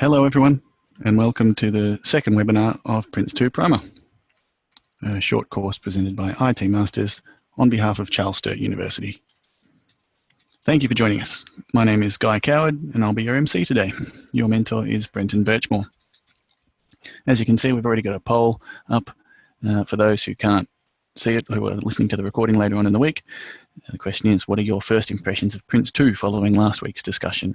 Hello everyone, and welcome to the second webinar of PRINCE2 Primer, a short course presented by IT Masters on behalf of Charles Sturt University. Thank you for joining us. My name is Guy Coward, and I'll be your MC today. Your mentor is Brenton Burchmore. As you can see, we've already got a poll up for those who can't see it, who are listening to the recording later on in the week. The question is, what are your first impressions of PRINCE2 following last week's discussion?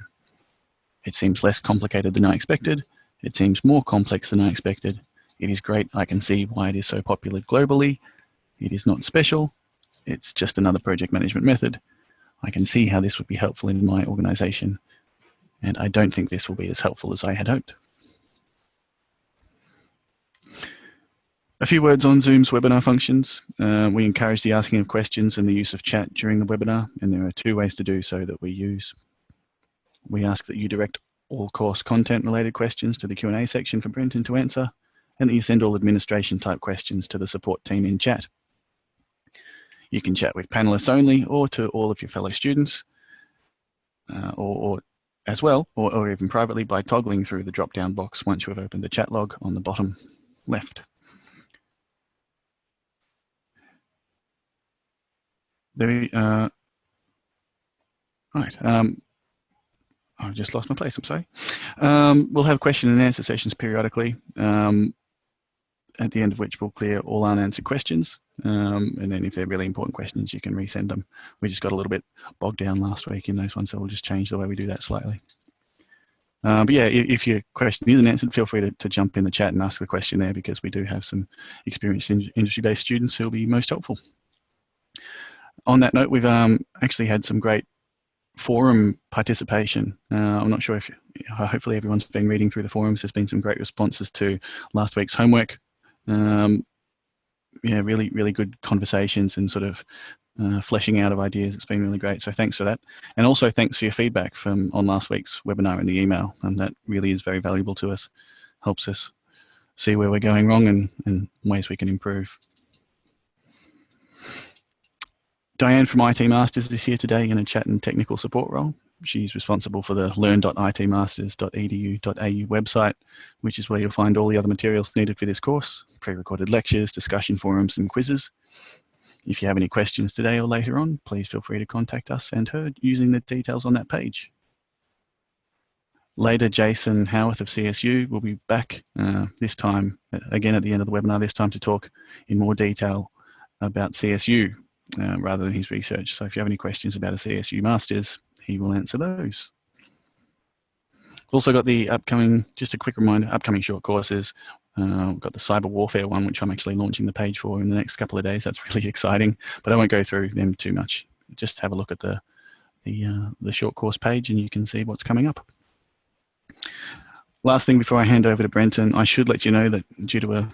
It seems less complicated than I expected. It seems more complex than I expected. It is great. I can see why it is so popular globally. It is not special. It's just another project management method. I can see how this would be helpful in my organization. And I don't think this will be as helpful as I had hoped. A few words on Zoom's webinar functions. We encourage the asking of questions and the use of chat during the webinar, and there are two ways to do so that we use. We ask that you direct all course content related questions to the Q&A section for Brenton to answer, and that you send all administration type questions to the support team in chat. You can chat with panelists only or to all of your fellow students, or even privately by toggling through the drop-down box once you have opened the chat log on the bottom left. I've just lost my place, I'm sorry. We'll have question and answer sessions periodically, at the end of which we'll clear all unanswered questions. And then if they're really important questions, you can resend them. We just got a little bit bogged down last week in those ones, so we'll just change the way we do that slightly. But yeah, if your question isn't answered, feel free to jump in the chat and ask the question there, because we do have some experienced industry-based students who will be most helpful. On that note, we've actually had some great forum participation. I'm not sure if, hopefully everyone's been reading through the forums. There's been some great responses to last week's homework. Yeah, really good conversations and sort of fleshing out of ideas. It's been really great. So thanks for that. And also thanks for your feedback on last week's webinar in the email. And that really is very valuable to us. Helps us see where we're going wrong and ways we can improve. Diane from IT Masters is here today in a chat and technical support role. She's responsible for the learn.itmasters.edu.au website, which is where you'll find all the other materials needed for this course, pre-recorded lectures, discussion forums, and quizzes. If you have any questions today or later on, please feel free to contact us and her using the details on that page. Later, Jason Howarth of CSU will be back this time, again at the end of the webinar, this time to talk in more detail about CSU. Rather than his research. So if you have any questions about a CSU Masters, he will answer those. Also got the upcoming, just a quick reminder, upcoming short courses. We've got the cyber warfare one, which I'm actually launching the page for in the next couple of days. That's really exciting, but I won't go through them too much. Just have a look at the short course page and you can see what's coming up. Last thing before I hand over to Brenton, I should let you know that due to a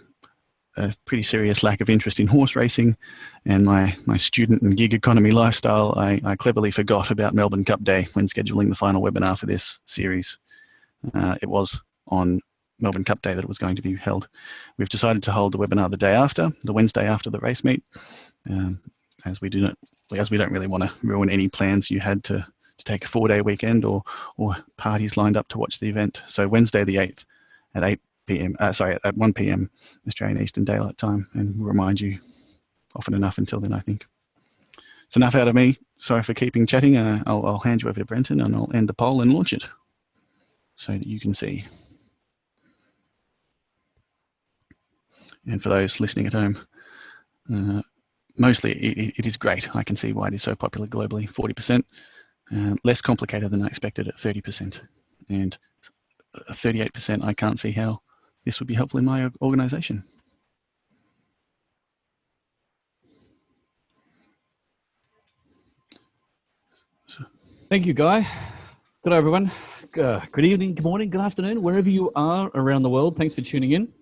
pretty serious lack of interest in horse racing and my student and gig economy lifestyle, I cleverly forgot about Melbourne Cup Day when scheduling the final webinar for this series. It was on Melbourne Cup Day that it was going to be held. We've decided to hold the webinar the day after, the Wednesday after the race meet, as we don't really want to ruin any plans you had to take a 4-day weekend or parties lined up to watch the event. So Wednesday the 8th at 1 p.m. Australian Eastern Daylight Time, and we'll remind you often enough until then, I think. It's enough out of me. Sorry for keeping chatting. I'll hand you over to Brenton and I'll end the poll and launch it so that you can see. And for those listening at home, mostly it is great. I can see why it is so popular globally, 40%. Less complicated than I expected at 30%. And 38%, I can't see how this would be helpful in my organization. Thank you, Guy. Good day, everyone. Good evening, good morning, good afternoon, wherever you are around the world. Thanks for tuning in.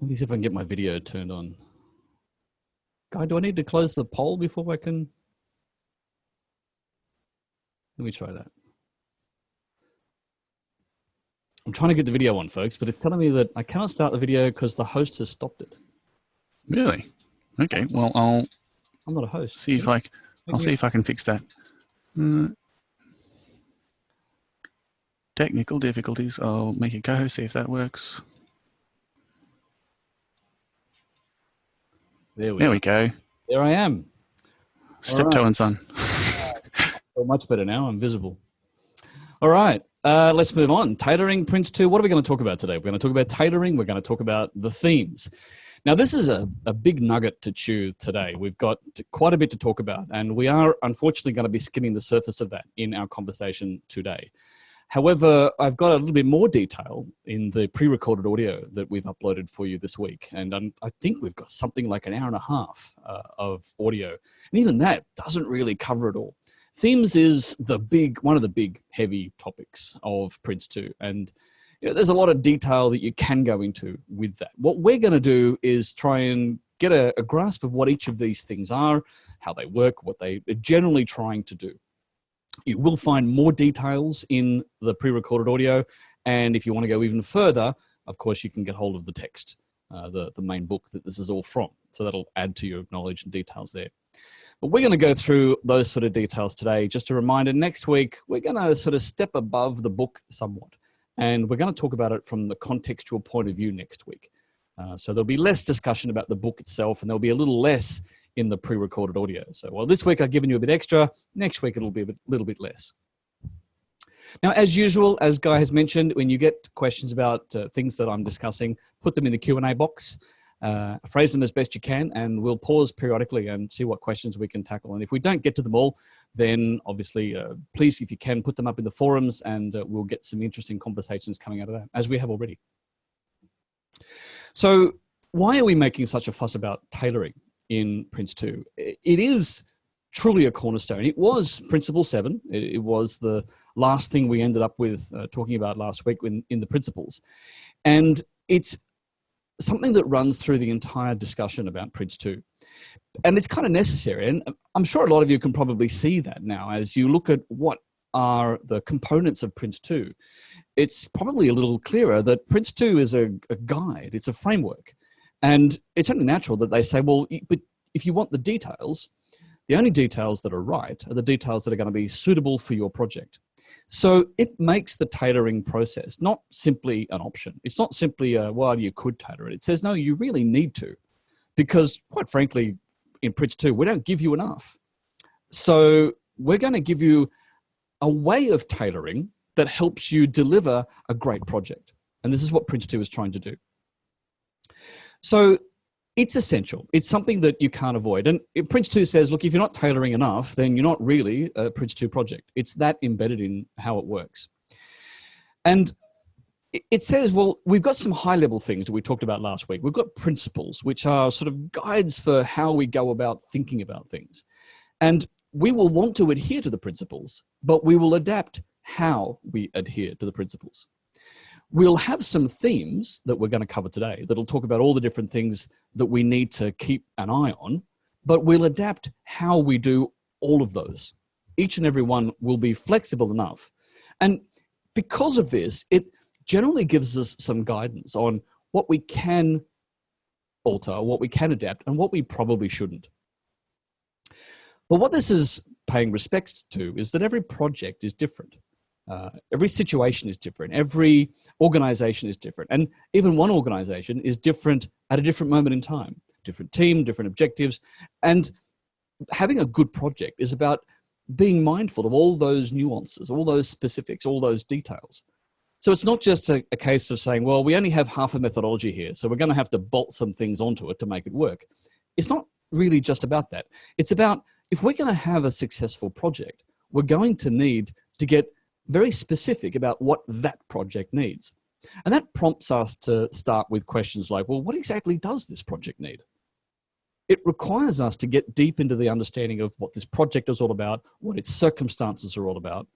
Let me see if I can get my video turned on. Guy, do I need to close the poll before I can? Let me try that. I'm trying to get the video on, folks, but it's telling me that I cannot start the video because the host has stopped it. Really? Okay. Well, I'm not a host. See if I'll see if I can fix that. technical difficulties. I'll make a co-host, see if that works. There we go. There I am. Steptoe and son. Oh, much better now. I'm visible. All right. Let's move on. Tailoring, PRINCE2. What are we going to talk about today? We're going to talk about tailoring. We're going to talk about the themes. Now, this is a big nugget to chew today. We've got quite a bit to talk about, and we are unfortunately going to be skimming the surface of that in our conversation today. However, I've got a little bit more detail in the pre-recorded audio that we've uploaded for you this week. And I think we've got something like an hour and a half of audio. And even that doesn't really cover it all. Themes is one of the big, heavy topics of PRINCE2. And there's a lot of detail that you can go into with that. What we're going to do is try and get a grasp of what each of these things are, how they work, what they are generally trying to do. You will find more details in the pre-recorded audio. And if you want to go even further, of course, you can get hold of the text, the main book that this is all from. So that'll add to your knowledge and details there. But we're going to go through those sort of details today. Just a reminder, next week, we're going to sort of step above the book somewhat. And we're going to talk about it from the contextual point of view next week. So there'll be less discussion about the book itself, and there'll be a little less in the pre-recorded audio. So, well, this week I've given you a bit extra. Next week it'll be a little bit less. Now, as usual, as Guy has mentioned, when you get questions about things that I'm discussing, put them in the Q&A box. Phrase them as best you can, and we'll pause periodically and see what questions we can tackle. And if we don't get to them all, then obviously, please, if you can, put them up in the forums, and we'll get some interesting conversations coming out of that, as we have already. So why are we making such a fuss about tailoring in PRINCE2? It is truly a cornerstone. It was Principle 7. It was the last thing we ended up with talking about last week in the principles. And it's something that runs through the entire discussion about PRINCE2. And it's kind of necessary. And I'm sure a lot of you can probably see that now as you look at what are the components of PRINCE2. It's probably a little clearer that PRINCE2 is a guide. It's a framework. And it's only natural that they say, well, but if you want the details, the only details that are right are the details that are going to be suitable for your project. So it makes the tailoring process not simply an option. It's not simply well, you could tailor it. It says, no, you really need to. Because quite frankly, in PRINCE2, we don't give you enough. So we're going to give you a way of tailoring that helps you deliver a great project. And this is what PRINCE2 is trying to do. So it's essential. It's something that you can't avoid. And PRINCE2 says, look, if you're not tailoring enough, then you're not really a PRINCE2 project. It's that embedded in how it works. And it says, well, we've got some high-level things that we talked about last week. We've got principles, which are sort of guides for how we go about thinking about things. And we will want to adhere to the principles, but we will adapt how we adhere to the principles. We'll have some themes that we're going to cover today that'll talk about all the different things that we need to keep an eye on, but we'll adapt how we do all of those. Each and every one will be flexible enough. And because of this, it generally gives us some guidance on what we can alter, what we can adapt, and what we probably shouldn't. But what this is paying respect to is that every project is different. Every situation is different. Every organization is different. And even one organization is different at a different moment in time. Different team, different objectives. And having a good project is about being mindful of all those nuances, all those specifics, all those details. So it's not just a case of saying, well, we only have half a methodology here, so we're going to have to bolt some things onto it to make it work. It's not really just about that. It's about, if we're going to have a successful project, we're going to need to get very specific about what that project needs. And that prompts us to start with questions like, well, what exactly does this project need? It requires us to get deep into the understanding of what this project is all about, what its circumstances are all about.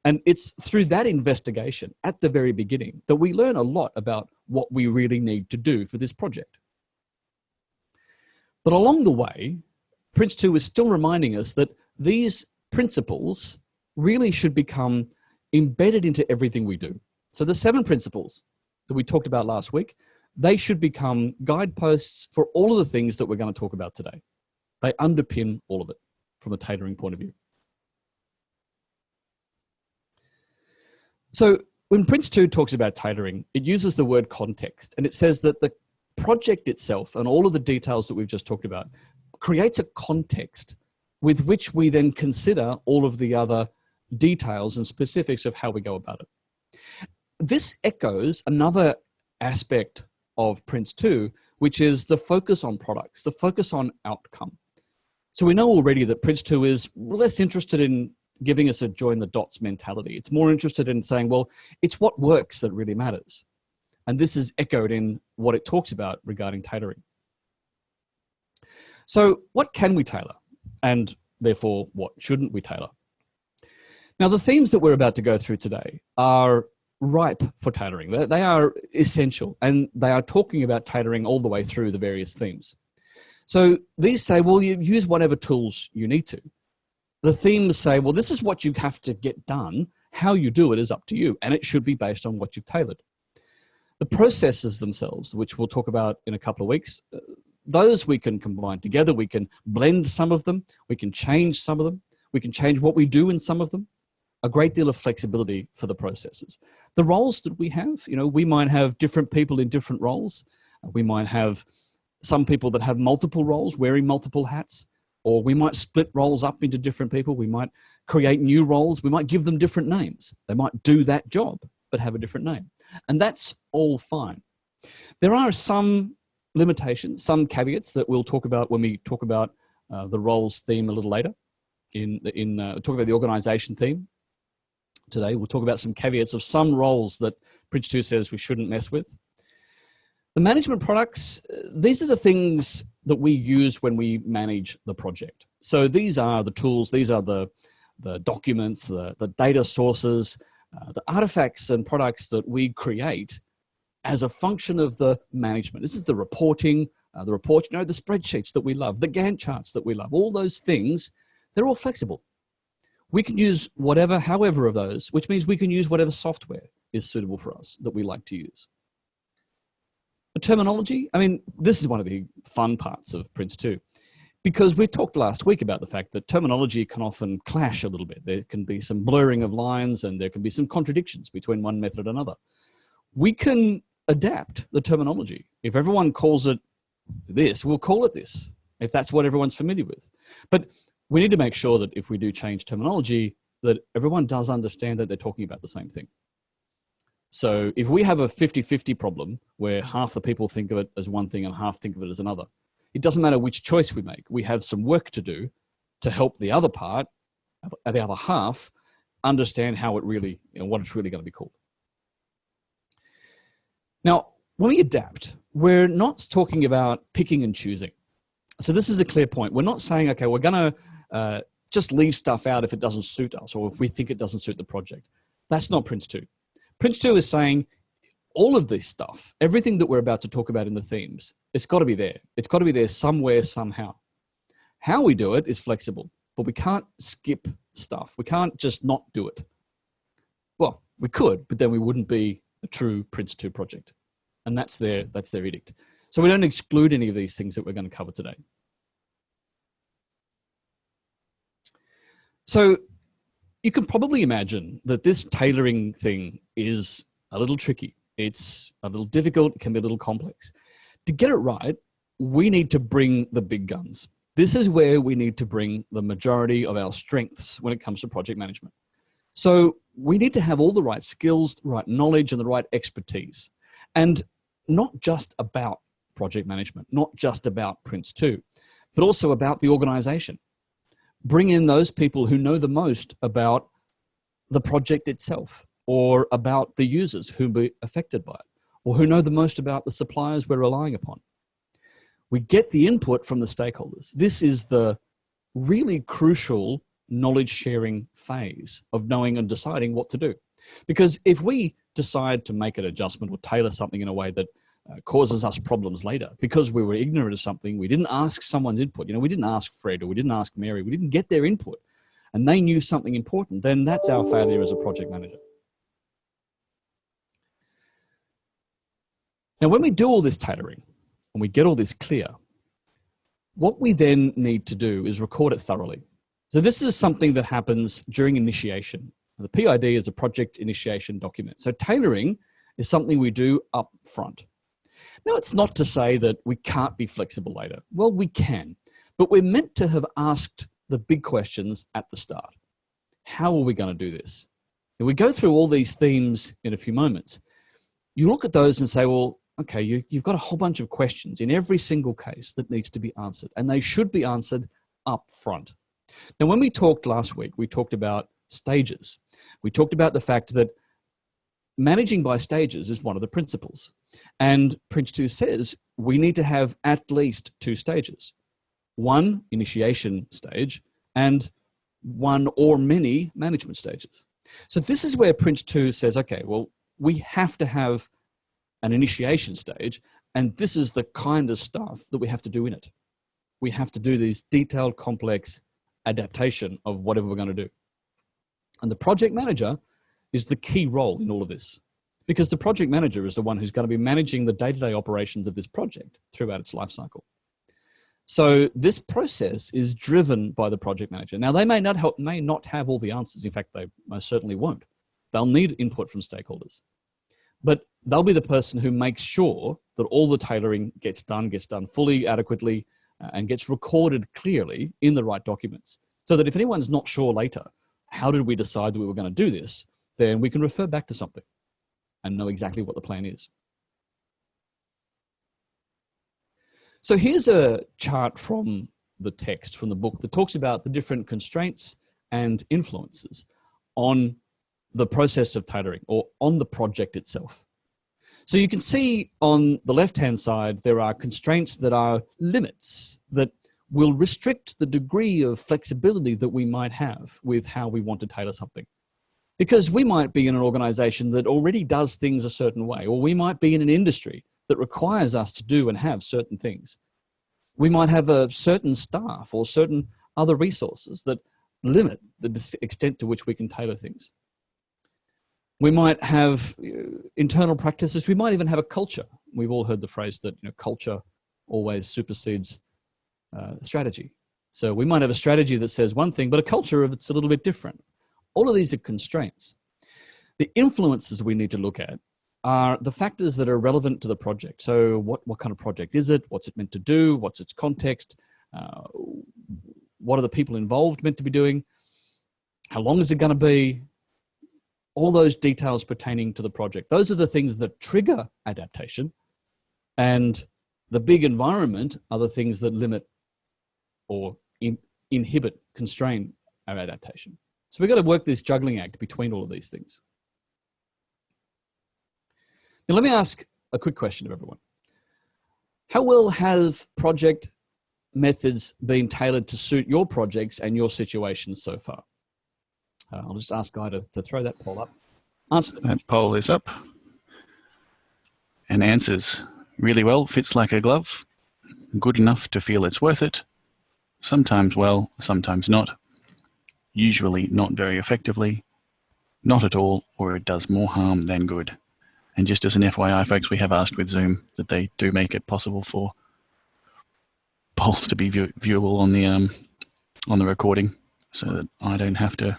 And it's through that investigation at the very beginning that we learn a lot about what we really need to do for this project. But along the way, PRINCE2 is still reminding us that these principles really should become embedded into everything we do. So the 7 principles that we talked about last week, they should become guideposts for all of the things that we're going to talk about today. They underpin all of it from a tailoring point of view. So when PRINCE2 talks about tailoring, it uses the word context, and it says that the project itself and all of the details that we've just talked about creates a context with which we then consider all of the other details and specifics of how we go about it. This echoes another aspect of PRINCE2, which is the focus on products, the focus on outcome. So we know already that PRINCE2 is less interested in giving us a join the dots mentality. It's more interested in saying, well, it's what works that really matters. And this is echoed in what it talks about regarding tailoring. So what can we tailor? And therefore, what shouldn't we tailor? Now, the themes that we're about to go through today are ripe for tailoring. They are essential, and they are talking about tailoring all the way through the various themes. So these say, well, you use whatever tools you need to. The themes say, well, this is what you have to get done. How you do it is up to you, and it should be based on what you've tailored. The processes themselves, which we'll talk about in a couple of weeks, those we can combine together. We can blend some of them. We can change some of them. We can change what we do in some of them. A great deal of flexibility for the processes. The roles that we have, we might have different people in different roles. We might have some people that have multiple roles, wearing multiple hats, or we might split roles up into different people. We might create new roles. We might give them different names. They might do that job, but have a different name. And that's all fine. There are some limitations, some caveats that we'll talk about when we talk about the roles theme a little later. Talk about the organization theme. Today, we'll talk about some caveats of some roles that PRINCE2 says we shouldn't mess with. The management products, these are the things that we use when we manage the project. So these are the tools, these are the documents, the data sources, the artifacts and products that we create as a function of the management. This is the reporting, the spreadsheets that we love, the Gantt charts that we love, all those things, they're all flexible. We can use whatever, however of those, which means we can use whatever software is suitable for us that we like to use. The terminology, this is one of the fun parts of PRINCE2, because we talked last week about the fact that terminology can often clash a little bit. There can be some blurring of lines and there can be some contradictions between one method and another. We can adapt the terminology. If everyone calls it this, we'll call it this, if that's what everyone's familiar with. But we need to make sure that if we do change terminology, that everyone does understand that they're talking about the same thing. So if we have a 50-50 problem where half the people think of it as one thing and half think of it as another, it doesn't matter which choice we make. We have some work to do to help the other part, the other half, understand how it really, what it's really going to be called. Now, when we adapt, we're not talking about picking and choosing. So this is a clear point. We're not saying, okay, we're going to just leave stuff out if it doesn't suit us or if we think it doesn't suit the project. That's not PRINCE2. PRINCE2 is saying all of this stuff, everything that we're about to talk about in the themes, it's got to be there. It's got to be there somewhere, somehow. How we do it is flexible, but we can't skip stuff. We can't just not do it. Well, we could, but then we wouldn't be a true PRINCE2 project. And that's their edict. So we don't exclude any of these things that we're going to cover today. So you can probably imagine that this tailoring thing is a little tricky. It's a little difficult. It can be a little complex. To get it right, we need to bring the big guns. This is where we need to bring the majority of our strengths when it comes to project management. So we need to have all the right skills, the right knowledge, and the right expertise. And not just about project management, not just about PRINCE2, but also about the organization. Bring in those people who know the most about the project itself or about the users who will be affected by it or who know the most about the suppliers we're relying upon. We get the input from the stakeholders. This is the really crucial knowledge sharing phase of knowing and deciding what to do. Because if we decide to make an adjustment or tailor something in a way that causes us problems later because we were ignorant of something, we didn't ask someone's input, we didn't ask Fred or we didn't ask Mary, we didn't get their input and they knew something important, then that's our failure as a project manager. Now, when we do all this tailoring and we get all this clear, what we then need to do is record it thoroughly. So this is something that happens during initiation The PID is a project initiation document. So tailoring is something we do up front. Now, it's not to say that we can't be flexible later. Well, we can, but we're meant to have asked the big questions at the start. How are we going to do this? And we go through all these themes in a few moments. You look at those and say, well, okay, you've got a whole bunch of questions in every single case that needs to be answered, and they should be answered up front. Now, when we talked last week, we talked about stages. We talked about the fact that managing by stages is one of the principles. And PRINCE2 says we need to have at least 2 stages. One initiation stage and one or many management stages. So this is where PRINCE2 says, okay, well, we have to have an initiation stage, and this is the kind of stuff that we have to do in it. We have to do these detailed, complex adaptation of whatever we're going to do. And the project manager is the key role in all of this, because the project manager is the one who's going to be managing the day-to-day operations of this project throughout its life cycle. So this process is driven by the project manager. Now, they may not have all the answers. In fact, they most certainly won't. They'll need input from stakeholders. But they'll be the person who makes sure that all the tailoring gets done fully, adequately, and gets recorded clearly in the right documents. So that if anyone's not sure later, how did we decide that we were going to do this, then we can refer back to something and know exactly what the plan is. So here's a chart from the text, from the book, that talks about the different constraints and influences on the process of tailoring, or on the project itself. So you can see on the left-hand side, there are constraints that are limits that will restrict the degree of flexibility that we might have with how we want to tailor something. Because we might be in an organization that already does things a certain way, or we might be in an industry that requires us to do and have certain things. We might have a certain staff or certain other resources that limit the extent to which we can tailor things. We might have internal practices. We might even have a culture. We've all heard the phrase that culture always supersedes strategy. So we might have a strategy that says one thing, but a culture that's a little bit different. All of these are constraints. The influences we need to look at are the factors that are relevant to the project. So what kind of project is it? What's it meant to do? What's its context? What are the people involved meant to be doing? How long is it going to be? All those details pertaining to the project. Those are the things that trigger adaptation, and the big environment are the things that limit or inhibit, constrain our adaptation. So we've got to work this juggling act between all of these things. Now, let me ask a quick question of everyone. How well have project methods been tailored to suit your projects and your situations so far? I'll just ask Guy to throw that poll up. Answer them. That poll is up. And answers really well, fits like a glove, good enough to feel it's worth it, sometimes well, sometimes not, usually not very effectively, not at all, or it does more harm than good. And just as an FYI, folks, we have asked with Zoom that they do make it possible for polls to be viewable on the recording, so that I don't have to.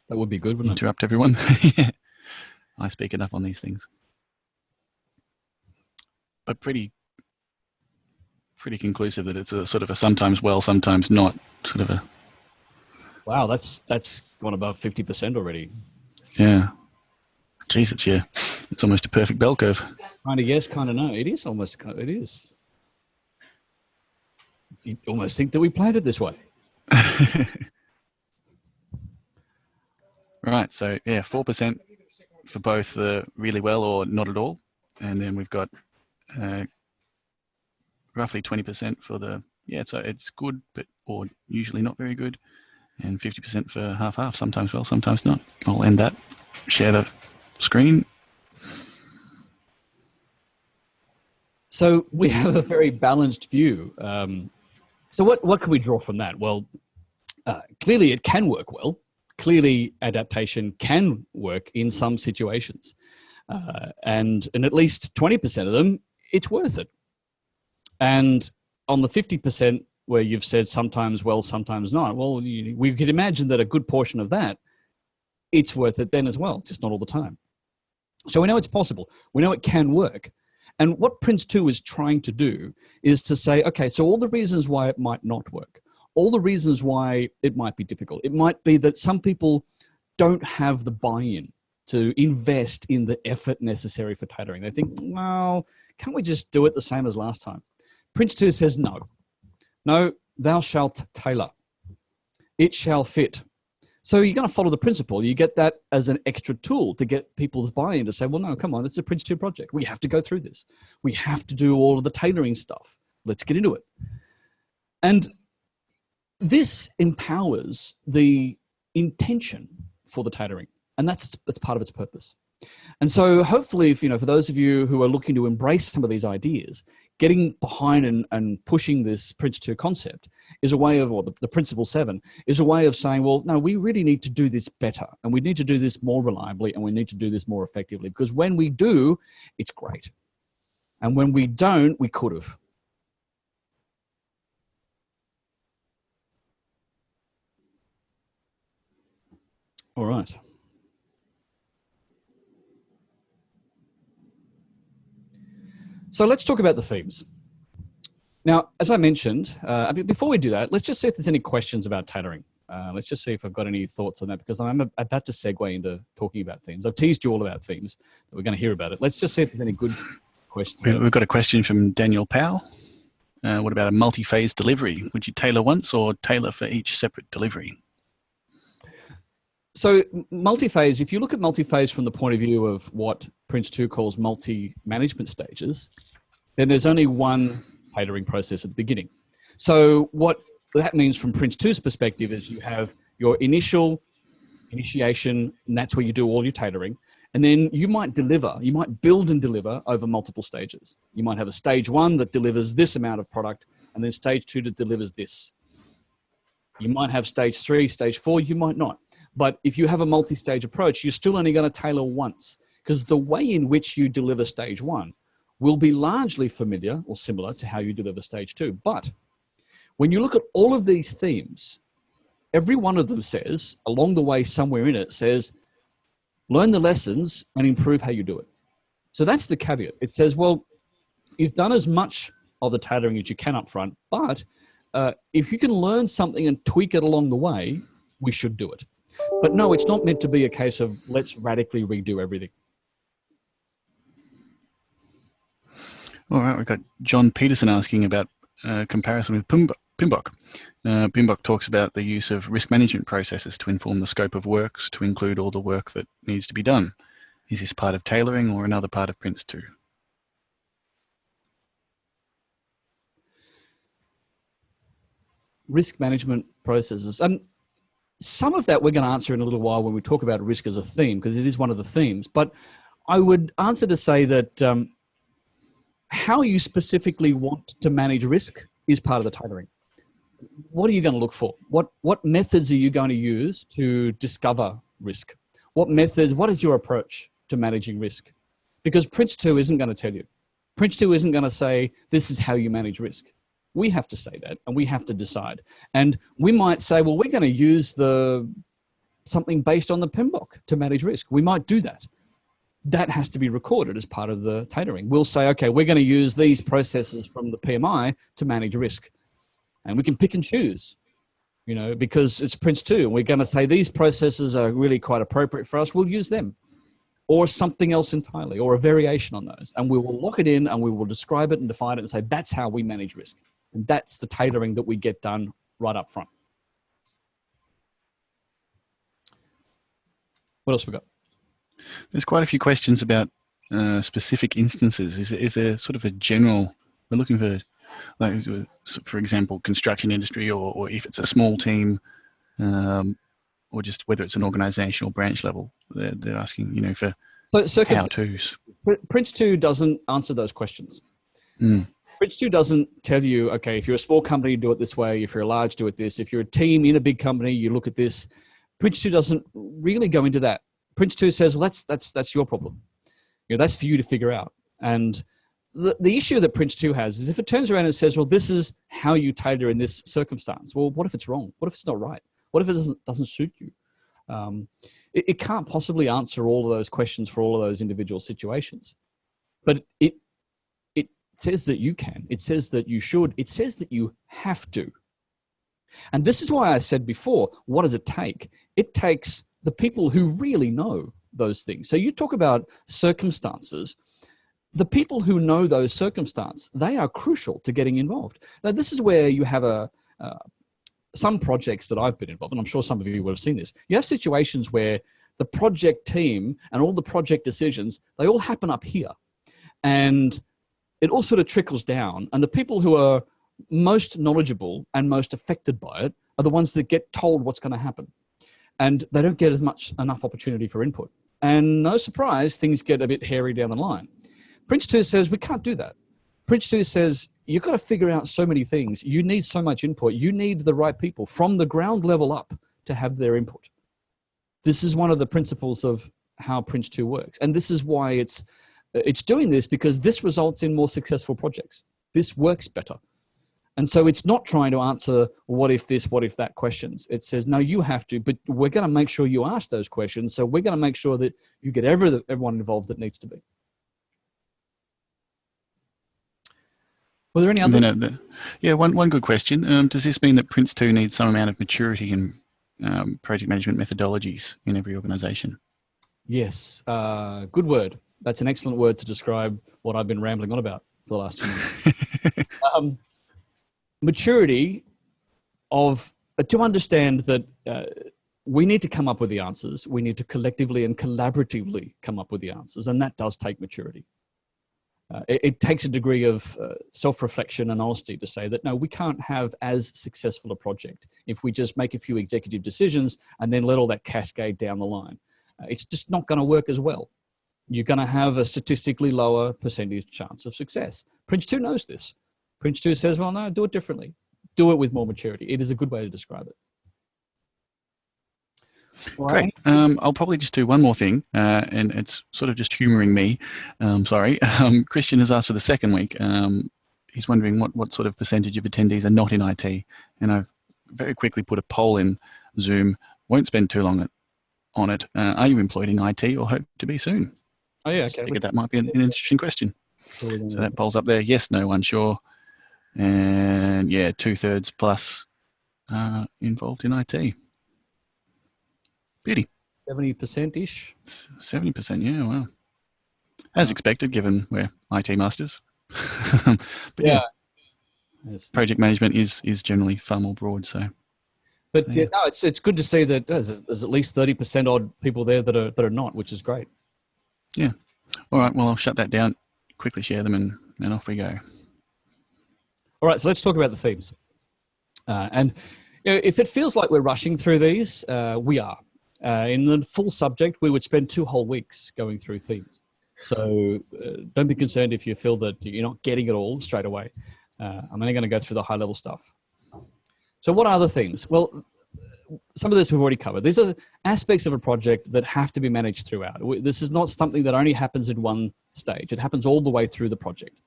That would be good, wouldn't it? Interrupt everyone. I speak enough on these things. But pretty conclusive that it's a sort of a sometimes well, sometimes not sort of a. Wow, that's gone above 50% already. Yeah. Jeez, it's almost a perfect bell curve. Kind of yes, kind of no. It is almost, it is. You almost think that we planned it this way. Right, so yeah, 4% for both the really well or not at all. And then we've got roughly 20% for the, yeah, so it's good, but or usually not very good. And 50% for half-half, sometimes well, sometimes not. I'll end that, share the screen. So we have a very balanced view. So what can we draw from that? Well, clearly it can work well. Clearly adaptation can work in some situations. And in at least 20% of them, it's worth it. And on the 50% where you've said sometimes well, sometimes not, well, we could imagine that a good portion of that it's worth it then as well, just not all the time. So we know it's possible. We know it can work. And what PRINCE2 is trying to do is to say, okay, so all the reasons why it might not work, all the reasons why it might be difficult. It might be that some people don't have the buy-in to invest in the effort necessary for tailoring. They think, well, can't we just do it the same as last time? PRINCE2 says, no, thou shalt tailor. It shall fit. So you're going to follow the principle. You get that as an extra tool to get people's buy-in to say, well, no, come on, this is a PRINCE2 project. We have to go through this. We have to do all of the tailoring stuff. Let's get into it. And this empowers the intention for the tailoring, and that's part of its purpose. And so hopefully, if, for those of you who are looking to embrace some of these ideas, getting behind and pushing this PRINCE2 concept is a way of, or the Principle 7 is a way of saying, well, no, we really need to do this better, and we need to do this more reliably, and we need to do this more effectively, because when we do, it's great. And when we don't, we could have. All right. So let's talk about the themes. Now, as I mentioned, before we do that, let's just see if there's any questions about tailoring. Let's just see if I've got any thoughts on that, because I'm about to segue into talking about themes. I've teased you all about themes, but we're going to hear about it. Let's just see if there's any good questions. We've got a question from Daniel Powell. What about a multi-phase delivery? Would you tailor once or tailor for each separate delivery? So multi-phase, if you look at multi-phase from the point of view of what PRINCE2 calls multi-management stages, then there's only one tailoring process at the beginning. So what that means from PRINCE2's perspective is you have your initiation, and that's where you do all your tailoring. And then you might build and deliver over multiple stages. You might have a stage 1 that delivers this amount of product, and then stage 2 that delivers this. You might have stage 3, stage 4, you might not. But if you have a multi-stage approach, you're still only going to tailor once, because the way in which you deliver stage 1 will be largely familiar or similar to how you deliver stage 2. But when you look at all of these themes, every one of them says, along the way somewhere in it, says, learn the lessons and improve how you do it. So that's the caveat. It says, well, you've done as much of the tailoring as you can up front, but if you can learn something and tweak it along the way, we should do it. But no, it's not meant to be a case of let's radically redo everything. All right, we've got John Peterson asking about comparison with PMBOK. PMBOK talks about the use of risk management processes to inform the scope of works to include all the work that needs to be done. Is this part of tailoring or another part of PRINCE2? Risk management processes. Some of that we're going to answer in a little while when we talk about risk as a theme, because it is one of the themes. But I would answer to say that how you specifically want to manage risk is part of the tailoring. What are you going to look for? What methods are you going to use to discover risk? What is your approach to managing risk? Because PRINCE2 isn't going to tell you. PRINCE2 isn't going to say, this is how you manage risk. We have to say that, and we have to decide. And we might say, well, we're going to use something based on the PMBOK to manage risk. We might do that. That has to be recorded as part of the tailoring. We'll say, okay, we're going to use these processes from the PMI to manage risk. And we can pick and choose, because it's PRINCE2. And we're going to say these processes are really quite appropriate for us. We'll use them. Or something else entirely, or a variation on those. And we will lock it in, and we will describe it and define it and say, that's how we manage risk. And that's the tailoring that we get done right up front. What else we got? There's quite a few questions about specific instances. Is there sort of a general, we're looking for, like, for example, construction industry, or if it's a small team, or just whether it's an organizational branch level, they're asking, for how-tos. PRINCE2 doesn't answer those questions. PRINCE2 doesn't tell you, okay, if you're a small company, do it this way. If you're a large, do it this. If you're a team in a big company, you look at this. PRINCE2 doesn't really go into that. PRINCE2 says, well, that's your problem. That's for you to figure out. And the issue that PRINCE2 has is if it turns around and says, well, this is how you tailor in this circumstance. Well, what if it's wrong? What if it's not right? What if it doesn't suit you? It can't possibly answer all of those questions for all of those individual situations. But it says that you can. It says that you should. It says that you have to. And this is why I said before, what does it take? It takes the people who really know those things. So you talk about circumstances. The people who know those circumstances, they are crucial to getting involved. Now, this is where you have some projects that I've been involved in. I'm sure some of you would have seen this. You have situations where the project team and all the project decisions, they all happen up here. And it all sort of trickles down. And the people who are most knowledgeable and most affected by it are the ones that get told what's going to happen. And they don't get enough opportunity for input. And no surprise, things get a bit hairy down the line. PRINCE2 says we can't do that. PRINCE2 says you've got to figure out so many things. You need so much input. You need the right people from the ground level up to have their input. This is one of the principles of how PRINCE2 works. And this is why it's doing this, because this results in more successful projects. This works better. And so it's not trying to answer what if this, what if that questions. It says, no, you have to, but we're going to make sure you ask those questions. So we're going to make sure that you get everyone involved that needs to be. Were there any other? Yeah, one good question. Does this mean that PRINCE2 needs some amount of maturity in project management methodologies in every organization? Yes, good word. That's an excellent word to describe what I've been rambling on about for the last 2 minutes. Maturity to understand that we need to come up with the answers. We need to collectively and collaboratively come up with the answers, and that does take maturity. It takes a degree of self-reflection and honesty to say that, no, we can't have as successful a project if we just make a few executive decisions and then let all that cascade down the line. It's just not going to work as well. You're going to have a statistically lower percentage chance of success. PRINCE2 knows this. PRINCE2 says, well, no, do it differently. Do it with more maturity. It is a good way to describe it. Great. I'll probably just do one more thing, and it's sort of just humouring me. Sorry. Christian has asked for the second week. He's wondering what sort of percentage of attendees are not in IT. And I've very quickly put a poll in Zoom. Won't spend too long on it. Are you employed in IT or hope to be soon? Oh, yeah. Okay. I figured that might be an interesting question. So that poll's up there. Yes, no, unsure. And yeah, 2/3 plus involved in IT. Beauty. 70%-ish? 70%, yeah, wow. As expected, given we're IT masters. But yeah, project management is generally far more broad. But no, it's good to see that there's at least 30% odd people there that are not, which is great. Yeah. All right, well, I'll shut that down, quickly share them, and off we go. All right, so let's talk about the themes. And if it feels like we're rushing through these, we are. In the full subject, we would spend 2 whole weeks going through themes. So don't be concerned if you feel that you're not getting it all straight away. I'm only going to go through the high-level stuff. So what are the themes? Well, some of this we've already covered. These are aspects of a project that have to be managed throughout. This is not something that only happens in one stage. It happens all the way through the project.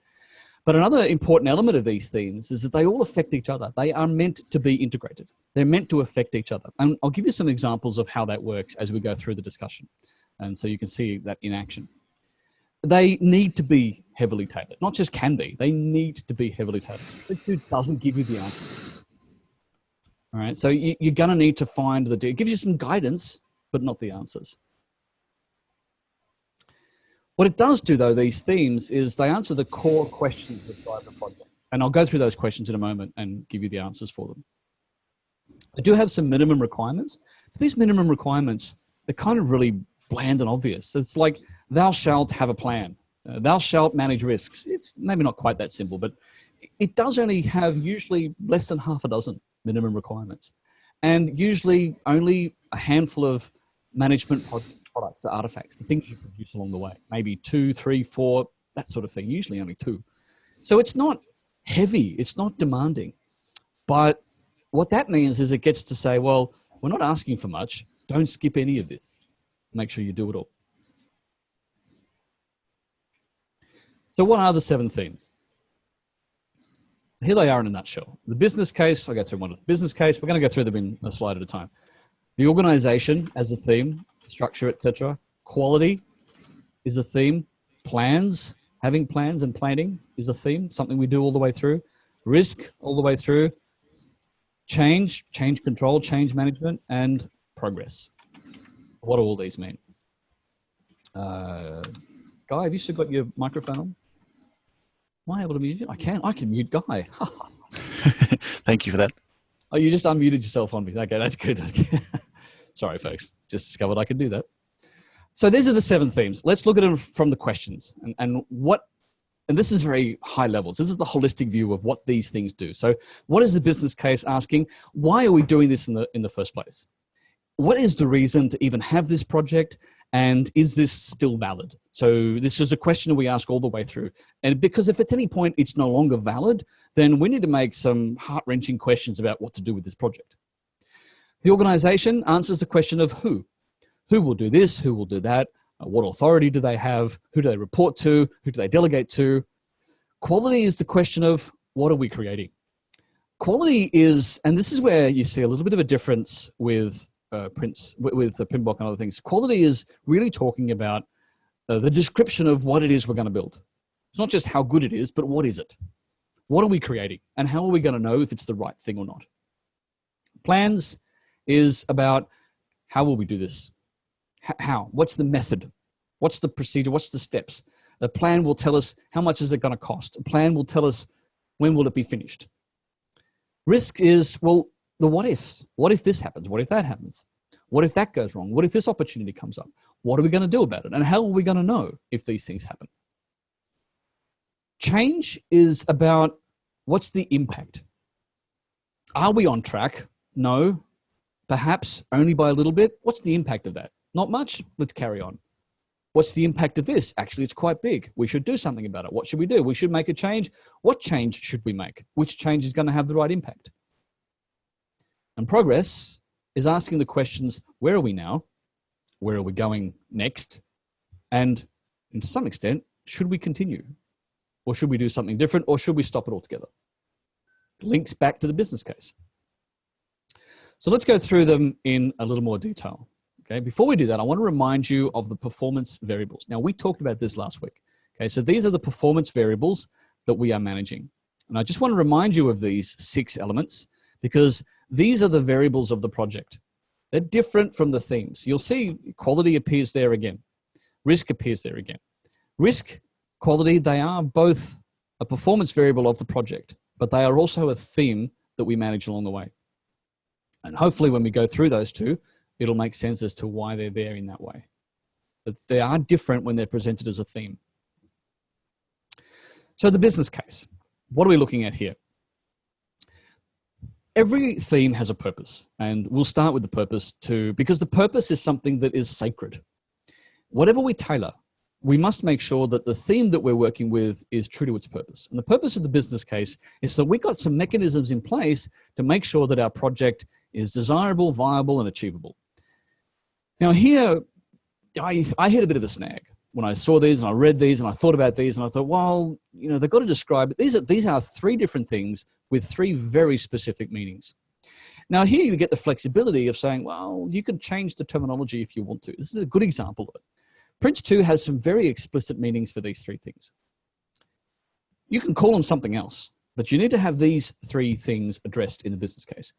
But another important element of these themes is that they all affect each other. They are meant to be integrated. They're meant to affect each other. And I'll give you some examples of how that works as we go through the discussion. And so you can see that in action. They need to be heavily tailored. Not just can be, they need to be heavily tailored. PRINCE2 doesn't give you the answer. All right, so you're going to need to find it gives you some guidance, but not the answers. What it does do, though, these themes, is they answer the core questions that drive the project. And I'll go through those questions in a moment and give you the answers for them. I do have some minimum requirements, but these minimum requirements, they're kind of really bland and obvious. It's like, thou shalt have a plan. Thou shalt manage risks. It's maybe not quite that simple, but it does only have usually less than half a dozen minimum requirements. And usually only a handful of management products, the artifacts, the things you produce along the way. Maybe 2, 3, 4, that sort of thing. Usually only 2. So it's not heavy. It's not demanding. But what that means is it gets to say, well, we're not asking for much. Don't skip any of this. Make sure you do it all. So what are the 7 themes? Here they are in a nutshell. The business case, I'll go through one of the business case. We're going to go through them in a slide at a time. The organization as a theme, structure, etc. Quality is a theme. Plans, having plans and planning is a theme, something we do all the way through. Risk all the way through. Change control, change management, and progress. What do all these mean? Guy, have you still got your microphone on? Am I able to mute you? I can mute Guy. Thank you for that. Oh, you just unmuted yourself on me. Okay, that's good. Sorry, folks. Just discovered I could do that. So these are the 7 themes. Let's look at them from the questions and this is very high levels. This is the holistic view of what these things do. So what is the business case asking? Why are we doing this in the first place? What is the reason to even have this project? And is this still valid? So this is a question we ask all the way through. And because if at any point it's no longer valid, then we need to make some heart-wrenching questions about what to do with this project. The organization answers the question of who. Who will do this? Who will do that? What authority do they have? Who do they report to? Who do they delegate to? Quality is the question of what are we creating? Quality is, and this is where you see a little bit of a difference with with the PRINCE and other things. Quality is really talking about the description of what it is we're going to build. It's not just how good it is, but what is it? What are we creating? And how are we going to know if it's the right thing or not? Plans is about how will we do this? How? What's the method? What's the procedure? What's the steps? A plan will tell us how much is it going to cost. A plan will tell us when will it be finished. Risk is, well, the what ifs. What if this happens? What if that happens? What if that goes wrong? What if this opportunity comes up? What are we going to do about it? And how are we going to know if these things happen? Change is about what's the impact? Are we on track? No. Perhaps only by a little bit. What's the impact of that? Not much. Let's carry on. What's the impact of this? Actually, it's quite big. We should do something about it. What should we do? We should make a change. What change should we make? Which change is going to have the right impact? And progress is asking the questions, where are we now? Where are we going next? And to some extent, should we continue? Or should we do something different? Or should we stop it altogether? Links back to the business case. So let's go through them in a little more detail. Okay, before we do that, I want to remind you of the performance variables. Now, we talked about this last week. Okay, so these are the performance variables that we are managing. And I just want to remind you of these 6 elements because these are the variables of the project. They're different from the themes. You'll see quality appears there again. Risk appears there again. Risk, quality, they are both a performance variable of the project, but they are also a theme that we manage along the way. And hopefully when we go through those 2, it'll make sense as to why they're there in that way. But they are different when they're presented as a theme. So the business case, what are we looking at here? Every theme has a purpose, and we'll start with the purpose because the purpose is something that is sacred. Whatever we tailor, we must make sure that the theme that we're working with is true to its purpose. And the purpose of the business case is that we've got some mechanisms in place to make sure that our project is desirable, viable, and achievable. Now here, I hit a bit of a snag when I saw these and I read these and I thought about these and I thought, well, you know, they've got to describe it. These are 3 different things with 3 very specific meanings. Now here you get the flexibility of saying, well, you can change the terminology if you want to. This is a good example of it. PRINCE2 has some very explicit meanings for these 3 things. You can call them something else, but you need to have these 3 things addressed in the business case.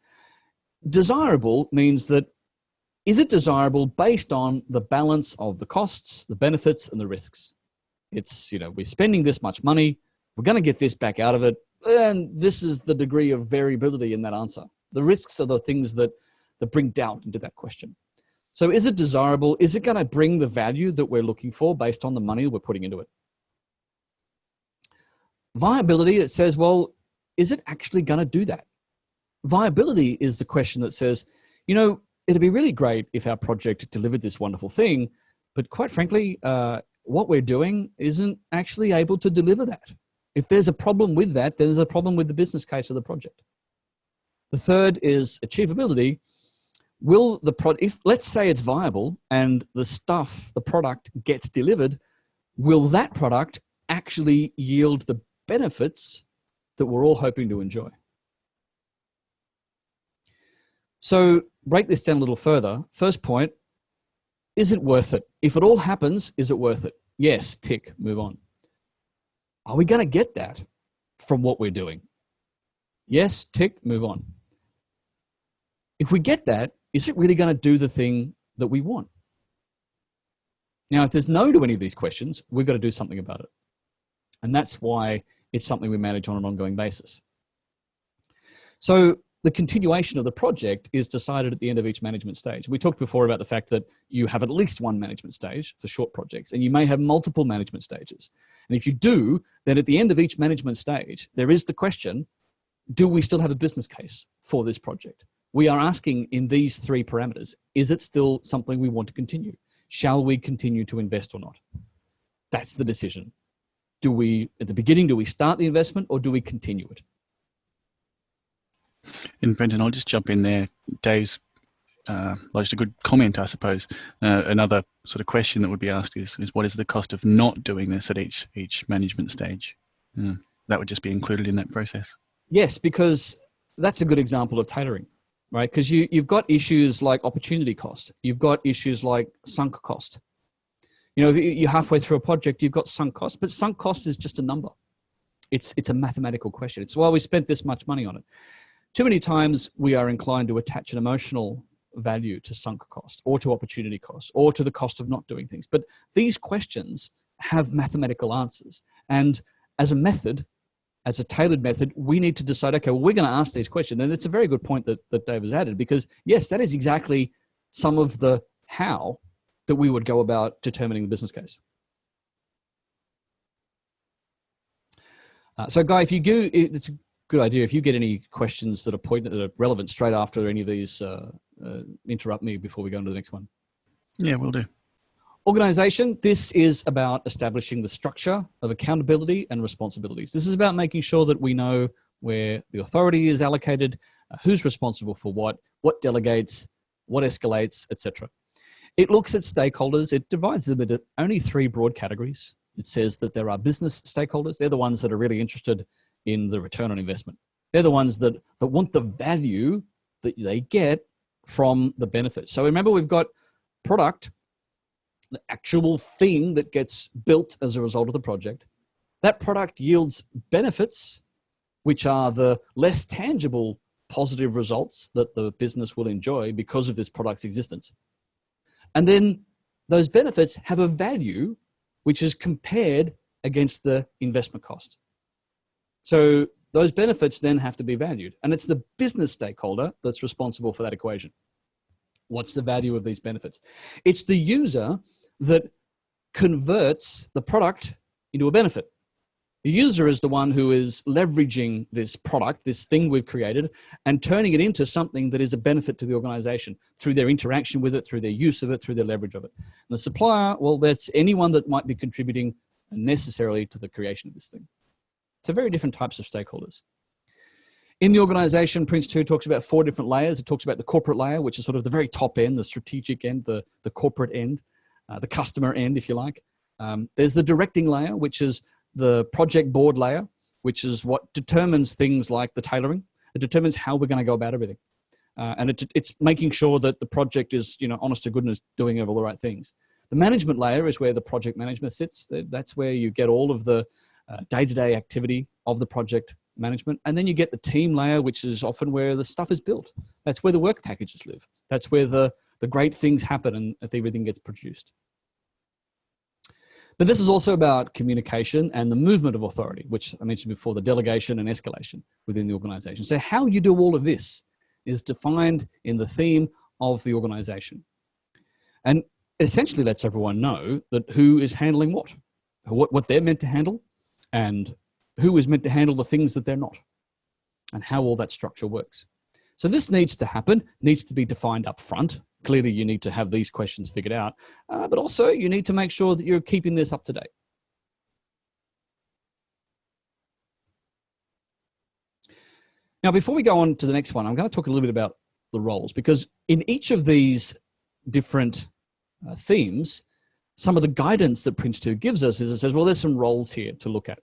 Desirable means that is it desirable based on the balance of the costs, the benefits, and the risks? It's, you know, we're spending this much money, we're going to get this back out of it, and this is the degree of variability in that answer. The risks are the things that bring doubt into that question. So is it desirable? Is it going to bring the value that we're looking for based on the money we're putting into it? Viability, it says, well, is it actually going to do that? Viability is the question that says, you know, it'd be really great if our project delivered this wonderful thing, but quite frankly, what we're doing isn't actually able to deliver that. If there's a problem with that, then there's a problem with the business case of the project. The third is achievability. Will the product, if let's say it's viable and the product gets delivered, will that product actually yield the benefits that we're all hoping to enjoy? So break this down a little further, first point, is it worth it? If it all happens, is it worth it? Yes, tick, move on. Are we going to get that from what we're doing? Yes, tick, move on. If we get that, is it really going to do the thing that we want? Now, if there's no to any of these questions, we've got to do something about it. And that's why it's something we manage on an ongoing basis. So the continuation of the project is decided at the end of each management stage. We talked before about the fact that you have at least one management stage for short projects, and you may have multiple management stages. And if you do, then at the end of each management stage, there is the question, do we still have a business case for this project? We are asking in these three parameters, is it still something we want to continue? Shall we continue to invest or not? That's the decision. Do we, at the beginning, do we start the investment or do we continue it? And Brenton, I'll just jump in there. Dave's lodged a good comment, I suppose. Another sort of question that would be asked is what is the cost of not doing this at each management stage? That would just be included in that process. Yes, because that's a good example of tailoring, right? Because you've got issues like opportunity cost. You've got issues like sunk cost. You know, you're halfway through a project, you've got sunk cost, but sunk cost is just a number. It's a mathematical question. It's, well, we spent this much money on it. Too many times we are inclined to attach an emotional value to sunk cost or to opportunity cost or to the cost of not doing things. But these questions have mathematical answers. And as a method, as a tailored method, we need to decide, okay, well, we're going to ask these questions. And it's a very good point that Dave has added, because yes, that is exactly some of the how that we would go about determining the business case. So Guy, if you go, it's a good idea. If you get any questions that are relevant straight after any of these, interrupt me before we go into the next one. Yeah, will do. Organization, this is about establishing the structure of accountability and responsibilities. This is about making sure that we know where the authority is allocated, who's responsible for what delegates, what escalates, etc. It looks at stakeholders. It divides them into only three broad categories. It says that there are business stakeholders. They're the ones that are really interested in the return on investment. They're the ones that want the value that they get from the benefit. So remember, we've got product, the actual thing that gets built as a result of the project. That product yields benefits, which are the less tangible positive results that the business will enjoy because of this product's existence. And then those benefits have a value which is compared against the investment cost. So those benefits then have to be valued. And it's the business stakeholder that's responsible for that equation. What's the value of these benefits? It's the user that converts the product into a benefit. The user is the one who is leveraging this product, this thing we've created, and turning it into something that is a benefit to the organization through their interaction with it, through their use of it, through their leverage of it. And the supplier, well, that's anyone that might be contributing necessarily to the creation of this thing. So very different types of stakeholders. In the organization, PRINCE2 talks about 4 different layers. It talks about the corporate layer, which is sort of the very top end, the strategic end, the corporate end, the customer end, if you like. There's the directing layer, which is the project board layer, which is what determines things like the tailoring. It determines how we're going to go about everything. And it's making sure that the project is, honest to goodness, doing all the right things. The management layer is where the project management sits. That's where you get all of the day-to-day activity of the project management. And then you get the team layer, which is often where the stuff is built. That's where the work packages live. That's where the great things happen and everything gets produced. But this is also about communication and the movement of authority, which I mentioned before, the delegation and escalation within the organization. So how you do all of this is defined in the theme of the organization. And essentially lets everyone know that who is handling what they're meant to handle, and who is meant to handle the things that they're not, and how all that structure works. So this needs to happen, needs to be defined up front. Clearly, you need to have these questions figured out, but also you need to make sure that you're keeping this up to date. Now, before we go on to the next one, I'm going to talk a little bit about the roles, because in each of these different themes, some of the guidance that PRINCE2 gives us is it says, well, there's some roles here to look at,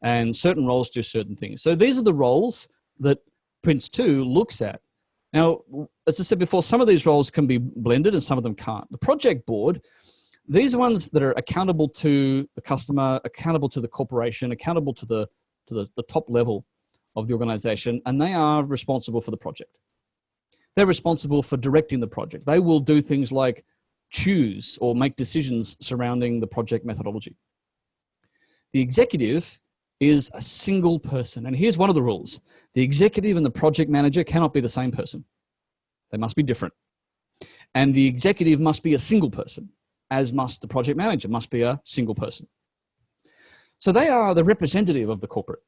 and certain roles do certain things. So these are the roles that PRINCE2 looks at Now, as I said before, some of these roles can be blended and some of them can't. The project board, these are ones that are accountable to the customer, accountable to the corporation, accountable to the top level of the organization, and they are responsible for the project. They're responsible for directing the project. They will do things like choose or make decisions surrounding the project methodology. The executive is a single person. And here's one of the rules. The executive and the project manager cannot be the same person. They must be different. And the executive must be a single person, as must the project manager must be a single person. So they are the representative of the corporate.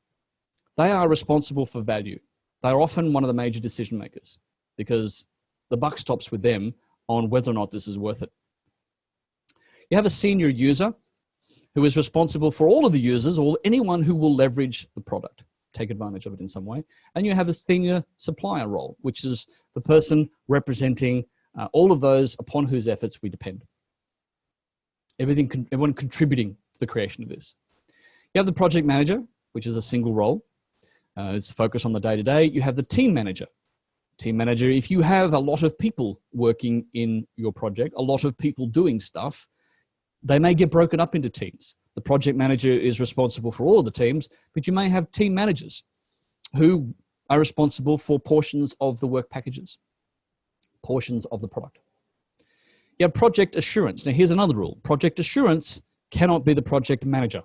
They are responsible for value. They are often one of the major decision makers because the buck stops with them on whether or not this is worth it. You have a senior user who is responsible for all of the users or anyone who will leverage the product, take advantage of it in some way. And you have a senior supplier role, which is the person representing all of those upon whose efforts we depend. Everyone contributing to the creation of this. You have the project manager, which is a single role. It's focused on the day-to-day. You have the team manager. Team manager, if you have a lot of people working in your project, a lot of people doing stuff, they may get broken up into teams. The project manager is responsible for all of the teams, but you may have team managers who are responsible for portions of the work packages, portions of the product. You have project assurance. Now, here's another rule. Project assurance cannot be the project manager.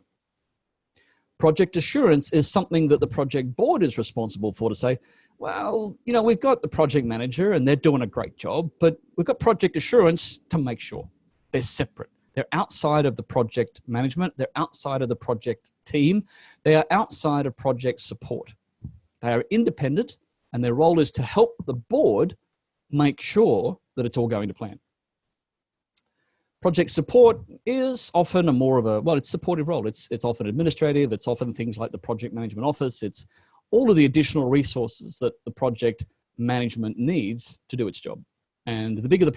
Project assurance is something that the project board is responsible for to say, well, you know, we've got the project manager and they're doing a great job, but we've got project assurance to make sure. They're separate. They're outside of the project management. They're outside of the project team. They are outside of project support. They are independent, and their role is to help the board make sure that it's all going to plan. Project support is often it's supportive role. It's often administrative. It's often things like the project management office. It's all of the additional resources that the project management needs to do its job. And the bigger the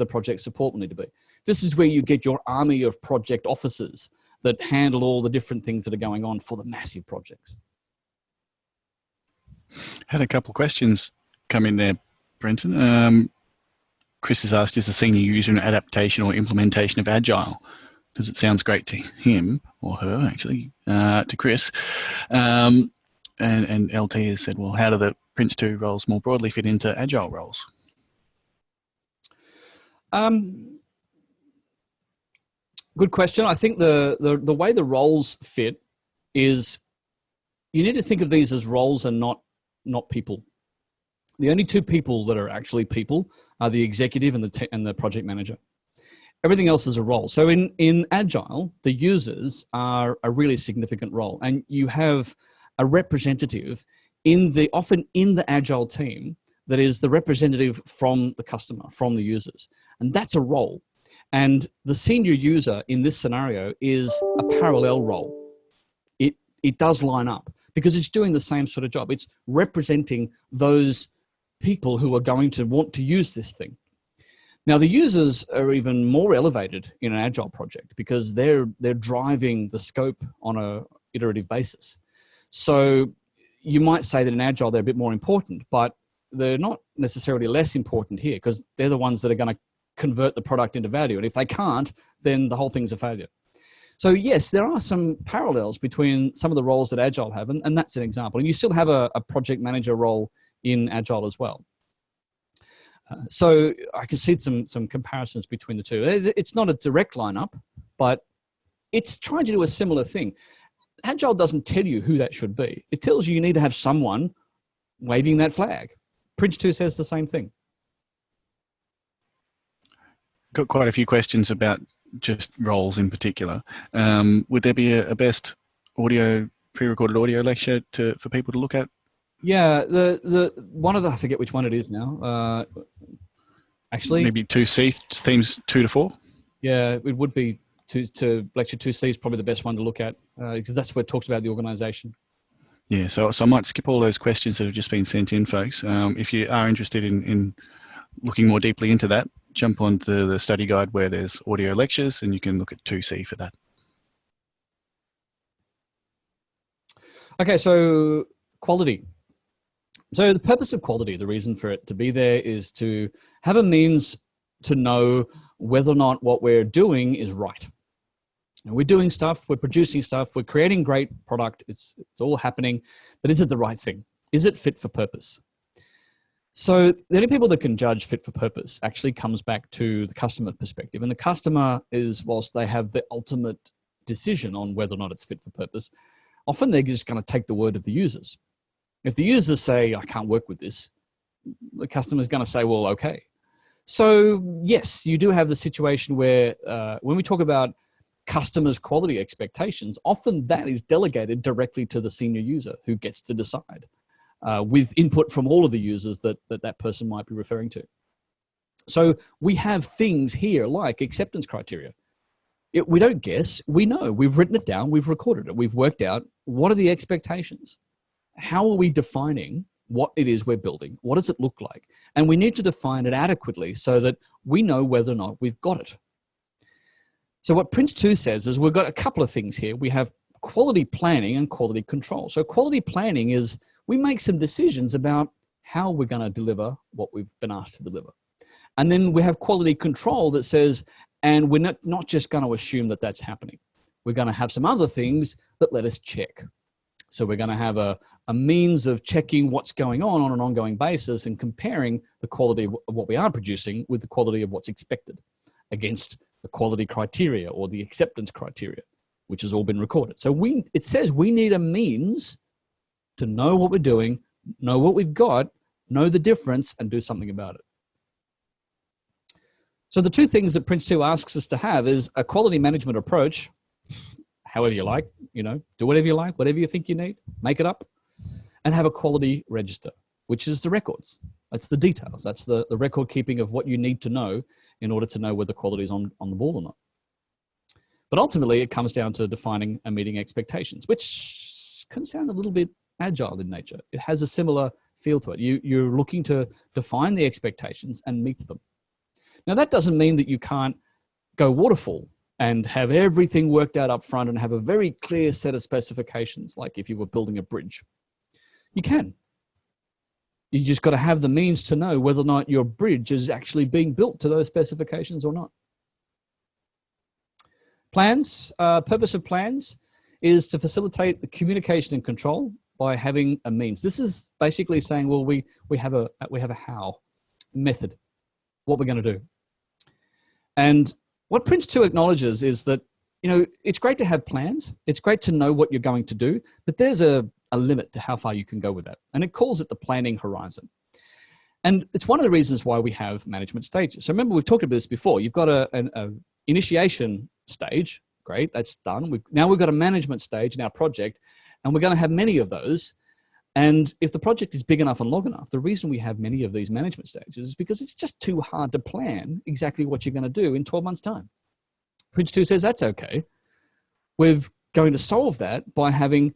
project support will need to be. This is where you get your army of project officers that handle all the different things that are going on for the massive projects. Had a couple of questions come in there, Brenton. Chris has asked, is the senior user an adaptation or implementation of Agile? Because it sounds great to him, or her actually, to Chris. And LT has said, well, how do the PRINCE2 roles more broadly fit into Agile roles? Good question. I think the way the roles fit is you need to think of these as roles and not people. The only two people that are actually people are the executive and the project manager. Everything else is a role. So in Agile, the users are a really significant role, and you have a representative often in the Agile team that is the representative from the customer, from the users. And that's a role. And the senior user in this scenario is a parallel role. It does line up because it's doing the same sort of job. It's representing those people who are going to want to use this thing. Now, the users are even more elevated in an Agile project because they're driving the scope on an iterative basis. So you might say that in Agile, they're a bit more important, but they're not necessarily less important here because they're the ones that are going to convert the product into value. And if they can't, then the whole thing's a failure. So yes, there are some parallels between some of the roles that Agile have, and that's an example. And you still have a project manager role in Agile as well. So I can see some comparisons between the two. It's not a direct lineup, but it's trying to do a similar thing. Agile doesn't tell you who that should be. It tells you need to have someone waving that flag. PRINCE2 says the same thing. Got quite a few questions about just roles in particular. Would there be a best pre-recorded audio lecture for people to look at? Yeah, the one of the, I forget which one it is now. Actually, maybe 2C themes 2 to 4. Yeah, it would be to lecture 2C is probably the best one to look at because that's where it talks about the organisation. Yeah, so I might skip all those questions that have just been sent in, folks. If you are interested in looking more deeply into that, jump onto the study guide where there's audio lectures and you can look at 2C for that. Okay, so quality. So the purpose of quality, the reason for it to be there, is to have a means to know whether or not what we're doing is right. And we're doing stuff, we're producing stuff, we're creating great product, it's all happening, but is it the right thing? Is it fit for purpose? So the only people that can judge fit for purpose actually comes back to the customer perspective. And the customer is, whilst they have the ultimate decision on whether or not it's fit for purpose, often they're just going to take the word of the users. If the users say, I can't work with this, the customer's going to say, well, okay. So yes, you do have the situation where when we talk about customers' quality expectations, often that is delegated directly to the senior user who gets to decide with input from all of the users that person might be referring to. So we have things here like acceptance criteria. We don't guess, we know. We've written it down, we've recorded it, we've worked out what are the expectations. How are we defining what it is we're building? What does it look like? And we need to define it adequately so that we know whether or not we've got it. So what PRINCE2 says is we've got a couple of things here. We have quality planning and quality control. So quality planning is we make some decisions about how we're going to deliver what we've been asked to deliver. And then we have quality control that says, and we're not just going to assume that that's happening. We're going to have some other things that let us check. So we're going to have a means of checking what's going on an ongoing basis and comparing the quality of what we are producing with the quality of what's expected against the quality criteria or the acceptance criteria, which has all been recorded. So it says we need a means to know what we're doing, know what we've got, know the difference, and do something about it. So the two things that PRINCE2 asks us to have is a quality management approach, however you like, do whatever you like, whatever you think you need, make it up, and have a quality register, which is the records. That's the details. That's the record keeping of what you need to know in order to know whether quality is on the ball or not. But ultimately, it comes down to defining and meeting expectations, which can sound a little bit agile in nature. It has a similar feel to it. You're looking to define the expectations and meet them. Now, that doesn't mean that you can't go waterfall and have everything worked out up front and have a very clear set of specifications, like if you were building a bridge. You can. You just got to have the means to know whether or not your bridge is actually being built to those specifications or not. Plans, purpose of plans is to facilitate the communication and control by having a means. This is basically saying, well, we have a how method, what we're going to do. And what PRINCE2 acknowledges is that, it's great to have plans. It's great to know what you're going to do, but there's a limit to how far you can go with that. And it calls it the planning horizon. And it's one of the reasons why we have management stages. So remember, we've talked about this before. You've got an initiation stage. Great, that's done. Now we've got a management stage in our project, and we're going to have many of those. And if the project is big enough and long enough, the reason we have many of these management stages is because it's just too hard to plan exactly what you're going to do in 12 months' time. PRINCE2 says that's okay. We're going to solve that by having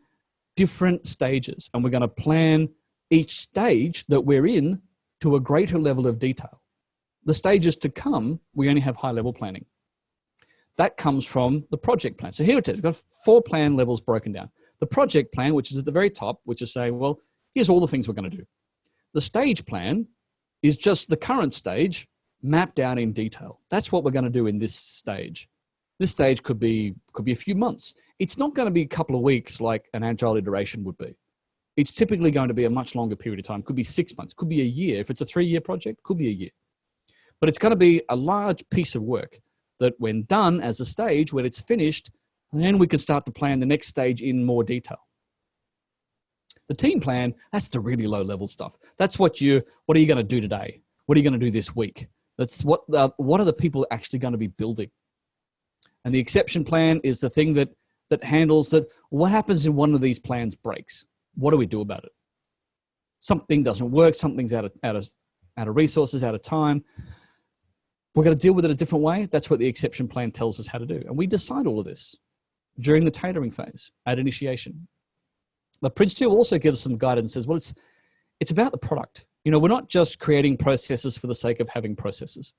different stages, and we're going to plan each stage that we're in to a greater level of detail. The stages to come, we only have high-level planning. That comes from the project plan. So here it is. We've got 4 plan levels broken down. The project plan, which is at the very top, which is saying, well, here's all the things we're going to do. The stage plan is just the current stage mapped out in detail. That's what we're going to do in this stage. This stage could be a few months. It's not going to be a couple of weeks like an agile iteration would be. It's typically going to be a much longer period of time. Could be 6 months, could be a year. If it's a 3-year project, could be a year. But it's going to be a large piece of work that when done as a stage, when it's finished, then we can start to plan the next stage in more detail. The team plan, that's the really low level stuff. That's what are you going to do today? What are you going to do this week? That's what are the people actually going to be building? And the exception plan is the thing that handles that. What happens if one of these plans breaks? What do we do about it? Something doesn't work. Something's out of resources, out of time. We're going to deal with it a different way. That's what the exception plan tells us how to do. And we decide all of this during the tailoring phase at initiation. But PRINCE2 also gives some guidance, says, well, it's about the product. We're not just creating processes for the sake of having processes.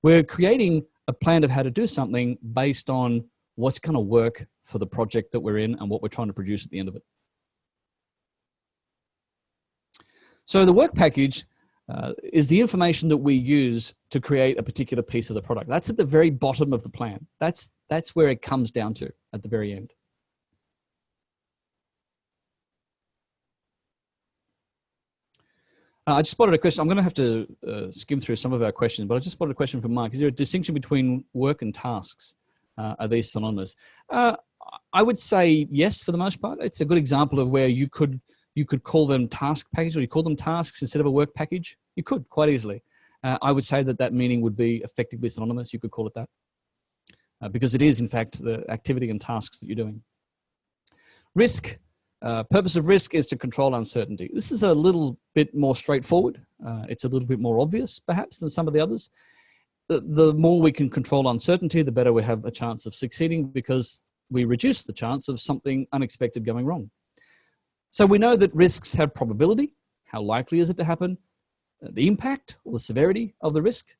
We're creating a plan of how to do something based on what's going to work for the project that we're in and what we're trying to produce at the end of it. So the work package is the information that we use to create a particular piece of the product. That's at the very bottom of the plan. That's where it comes down to at the very end. I just spotted a question. I'm going to have to skim through some of our questions, but I just spotted a question from Mark. Is there a distinction between work and tasks? Are these synonymous? I would say yes, for the most part. It's a good example of where you could call them task package, or you call them tasks instead of a work package. You could quite easily. I would say that meaning would be effectively synonymous. You could call it that because it is, in fact, the activity and tasks that you're doing. Risk. Purpose of risk is to control uncertainty. This is a little bit more straightforward. It's a little bit more obvious, perhaps, than some of the others. The more we can control uncertainty, the better we have a chance of succeeding, because we reduce the chance of something unexpected going wrong. So we know that risks have probability. How likely is it to happen? The impact or the severity of the risk,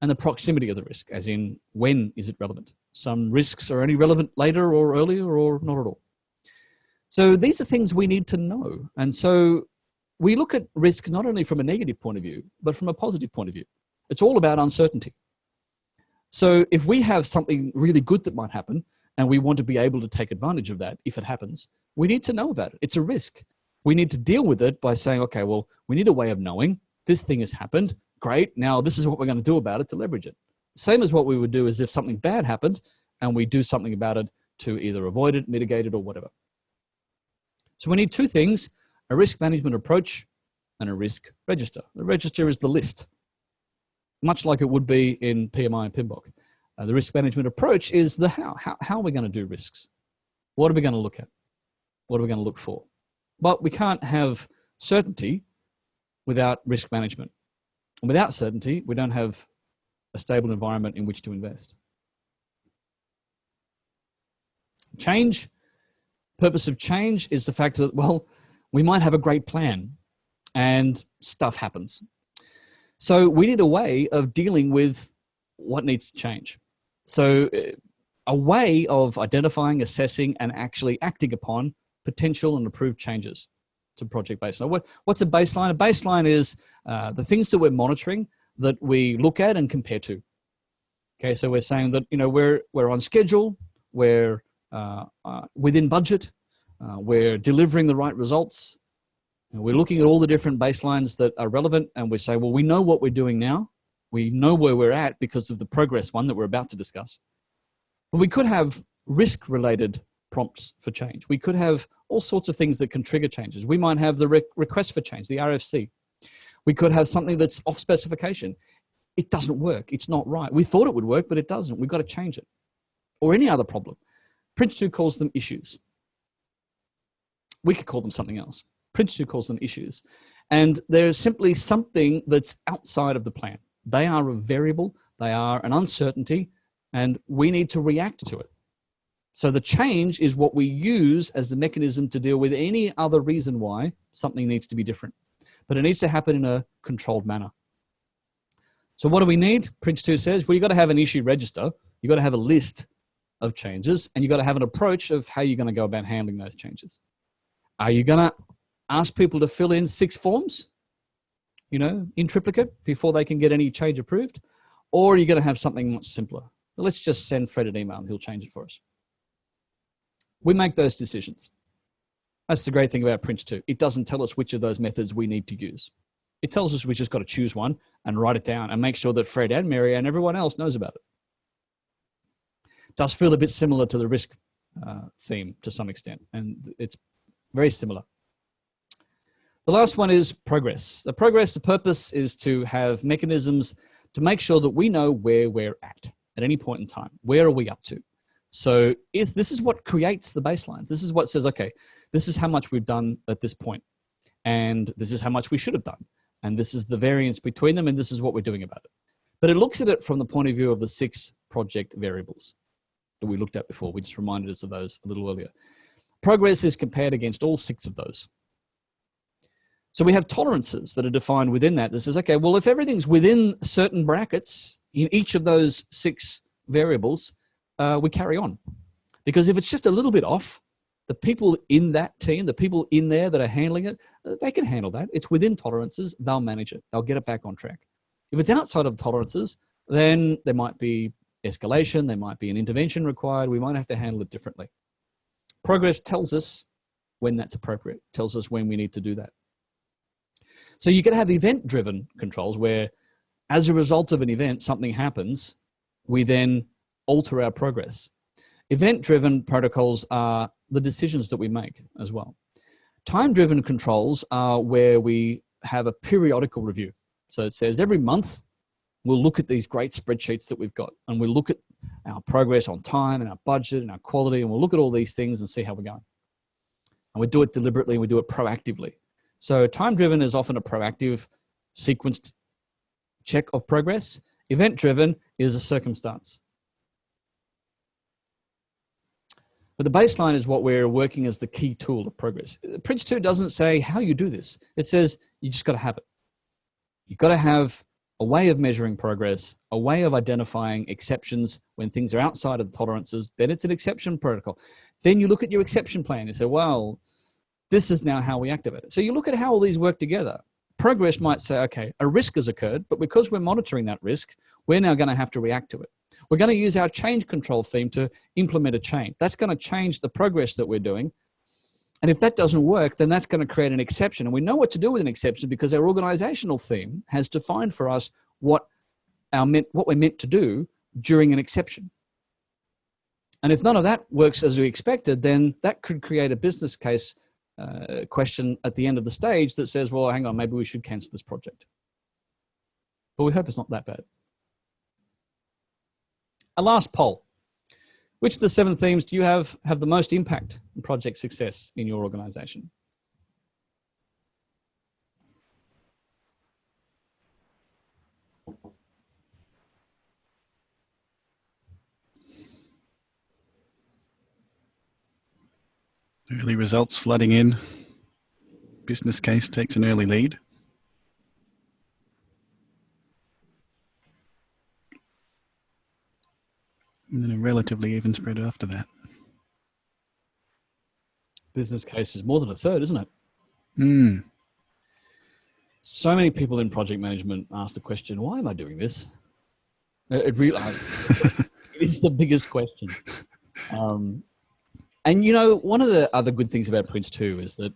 and the proximity of the risk, as in when is it relevant. Some risks are only relevant later or earlier or not at all. So these are things we need to know. And so we look at risk not only from a negative point of view, but from a positive point of view. It's all about uncertainty. So if we have something really good that might happen, and we want to be able to take advantage of that if it happens, we need to know about it. It's a risk. We need to deal with it by saying, okay, well, we need a way of knowing this thing has happened. Great. Now this is what we're going to do about it to leverage it. Same as what we would do is if something bad happened and we do something about it to either avoid it, mitigate it, or whatever. So we need two things: a risk management approach and a risk register. The register is the list, much like it would be in PMI and PMBOK. The risk management approach is the how. How are we going to do risks? What are we going to look at? What are we going to look for? But we can't have certainty without risk management. And without certainty, we don't have a stable environment in which to invest. Change. Purpose of change is the fact that, well, we might have a great plan and stuff happens. So we need a way of dealing with what needs to change. So a way of identifying, assessing, and actually acting upon potential and approved changes to project baseline. What's a baseline? A baseline is the things that we're monitoring that we look at and compare to. Okay, so we're saying that, you know, we're on schedule, we're within budget, we're delivering the right results. And we're looking at all the different baselines that are relevant, and we say, well, we know what we're doing now. We know where we're at because of the progress one that we're about to discuss. But we could have risk-related prompts for change. We could have all sorts of things that can trigger changes. We might have the request for change, the RFC. We could have something that's off specification. It doesn't work. It's not right. We thought it would work, but it doesn't. We've got to change it. Or any other problem. PRINCE2 calls them issues. We could call them something else. PRINCE2 calls them issues. And there's simply something that's outside of the plan. They are a variable, they are an uncertainty, and we need to react to it. So the change is what we use as the mechanism to deal with any other reason why something needs to be different. But it needs to happen in a controlled manner. So what do we need? PRINCE2 says, well, you've got to have an issue register, you've got to have a list of changes, and you've got to have an approach of how you're going to go about handling those changes. Are you going to ask people to fill in 6 forms, you know, in triplicate before they can get any change approved? Or are you going to have something much simpler? Well, let's just send Fred an email and he'll change it for us. We make those decisions. That's the great thing about PRINCE2. It doesn't tell us which of those methods we need to use. It tells us we just got to choose one and write it down and make sure that Fred and Mary and everyone else knows about it. It does feel a bit similar to the risk theme to some extent, and it's very similar. The last one is progress. The purpose is to have mechanisms to make sure that we know where we're at any point in time. Where are we up to? So if this is what creates the baselines, this is what says, okay, this is how much we've done at this point, and this is how much we should have done, and this is the variance between them, and this is what we're doing about it. But it looks at it from the point of view of the 6 project variables that we looked at before. We just reminded us of those a little earlier. Progress is compared against all 6 of those. So we have tolerances that are defined within that. That says, okay, well, if everything's within certain brackets in each of those 6 variables, we carry on. Because if it's just a little bit off, The people in that team, the people in there that are handling it, they can handle that. It's within tolerances. They'll manage it. They'll get it back on track. If it's outside of tolerances, then there might be escalation. There might be an intervention required. We might have to handle it differently. Progress tells us when that's appropriate, tells us when we need to do that. So you can have event-driven controls where, as a result of an event, something happens, we then alter our progress. Event-driven protocols are the decisions that we make as well. Time-driven controls are where we have a periodical review. So it says every month, we'll look at these great spreadsheets that we've got, and we'll look at our progress on time and our budget and our quality, and we'll look at all these things and see how we're going. And we do it deliberately, and we do it proactively. So time-driven is often a proactive, sequenced check of progress. Event-driven is a circumstance. But the baseline is what we're working as the key tool of progress. PRINCE2 doesn't say how you do this. It says you just got to have it. You've got to have a way of measuring progress, a way of identifying exceptions when things are outside of the tolerances. Then it's an exception protocol. Then you look at your exception plan and say, well, this is now how we activate it. So you look at how all these work together. Progress might say, okay, a risk has occurred, but because we're monitoring that risk, we're now going to have to react to it. We're going to use our change control theme to implement a change. That's going to change the progress that we're doing. And if that doesn't work, then that's going to create an exception. And we know what to do with an exception because our organizational theme has defined for us what we're meant to do during an exception. And if none of that works as we expected, then that could create a business case question at the end of the stage that says, well, hang on, maybe we should cancel this project. But we hope it's not that bad. A last poll. Which of the 7 themes do you have the most impact on project success in your organization? Early results flooding in. Business case takes an early lead. And then a relatively even spread after that. Business case is more than a third, isn't it? Mm. So many people in project management ask the question, why am I doing this? It really, it's the biggest question. And you know, one of the other good things about PRINCE2 is that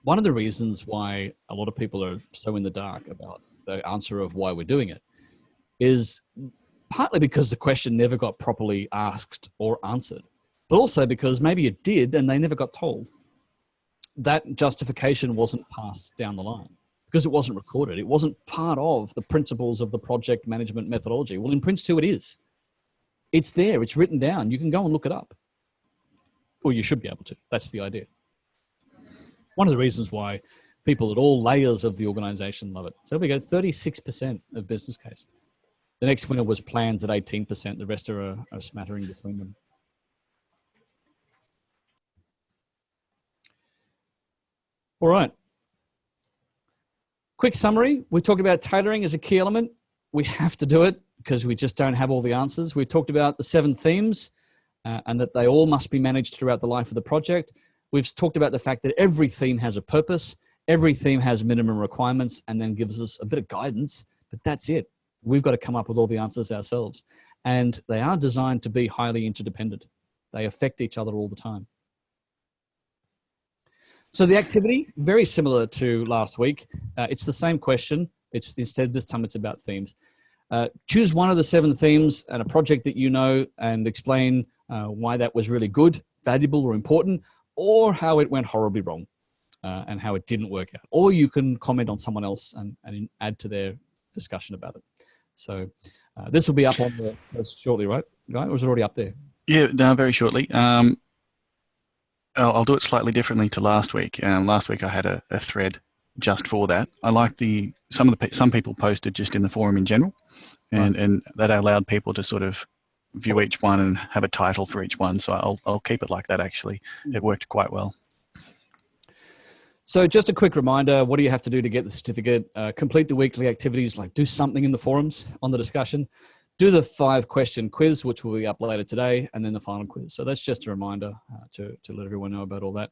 one of the reasons why a lot of people are so in the dark about the answer of why we're doing it is partly because the question never got properly asked or answered, but also because maybe it did and they never got told. That justification wasn't passed down the line because it wasn't recorded. It wasn't part of the principles of the project management methodology. Well, in PRINCE2 it is. It's there. It's written down. You can go and look it up. Or you should be able to. That's the idea. One of the reasons why people at all layers of the organization love it. So we go 36% of business case. The next winner was plans at 18%. The rest are a smattering between them. All right. Quick summary. We talked about tailoring as a key element. We have to do it because we just don't have all the answers. We talked about the 7 themes and that they all must be managed throughout the life of the project. We've talked about the fact that every theme has a purpose. Every theme has minimum requirements and then gives us a bit of guidance, but that's it. We've got to come up with all the answers ourselves. And they are designed to be highly interdependent. They affect each other all the time. So the activity, very similar to last week. It's the same question. It's instead this time it's about themes. Choose one of the 7 themes and a project that you know and explain why that was really good, valuable or important, or how it went horribly wrong and how it didn't work out. Or you can comment on someone else and add to their discussion about it. So this will be up on the post shortly, right? Or is it already up there? Yeah, no, very shortly. I'll do it slightly differently to last week. Last week I had a thread just for that. I like some people posted just in the forum in general, and that allowed people to sort of view each one and have a title for each one. So I'll keep it like that. Actually, it worked quite well. So just a quick reminder, what do you have to do to get the certificate? Complete the weekly activities, like do something in the forums on the discussion. do the 5-question quiz, which will be up later today, and then the final quiz. So that's just a reminder to let everyone know about all that.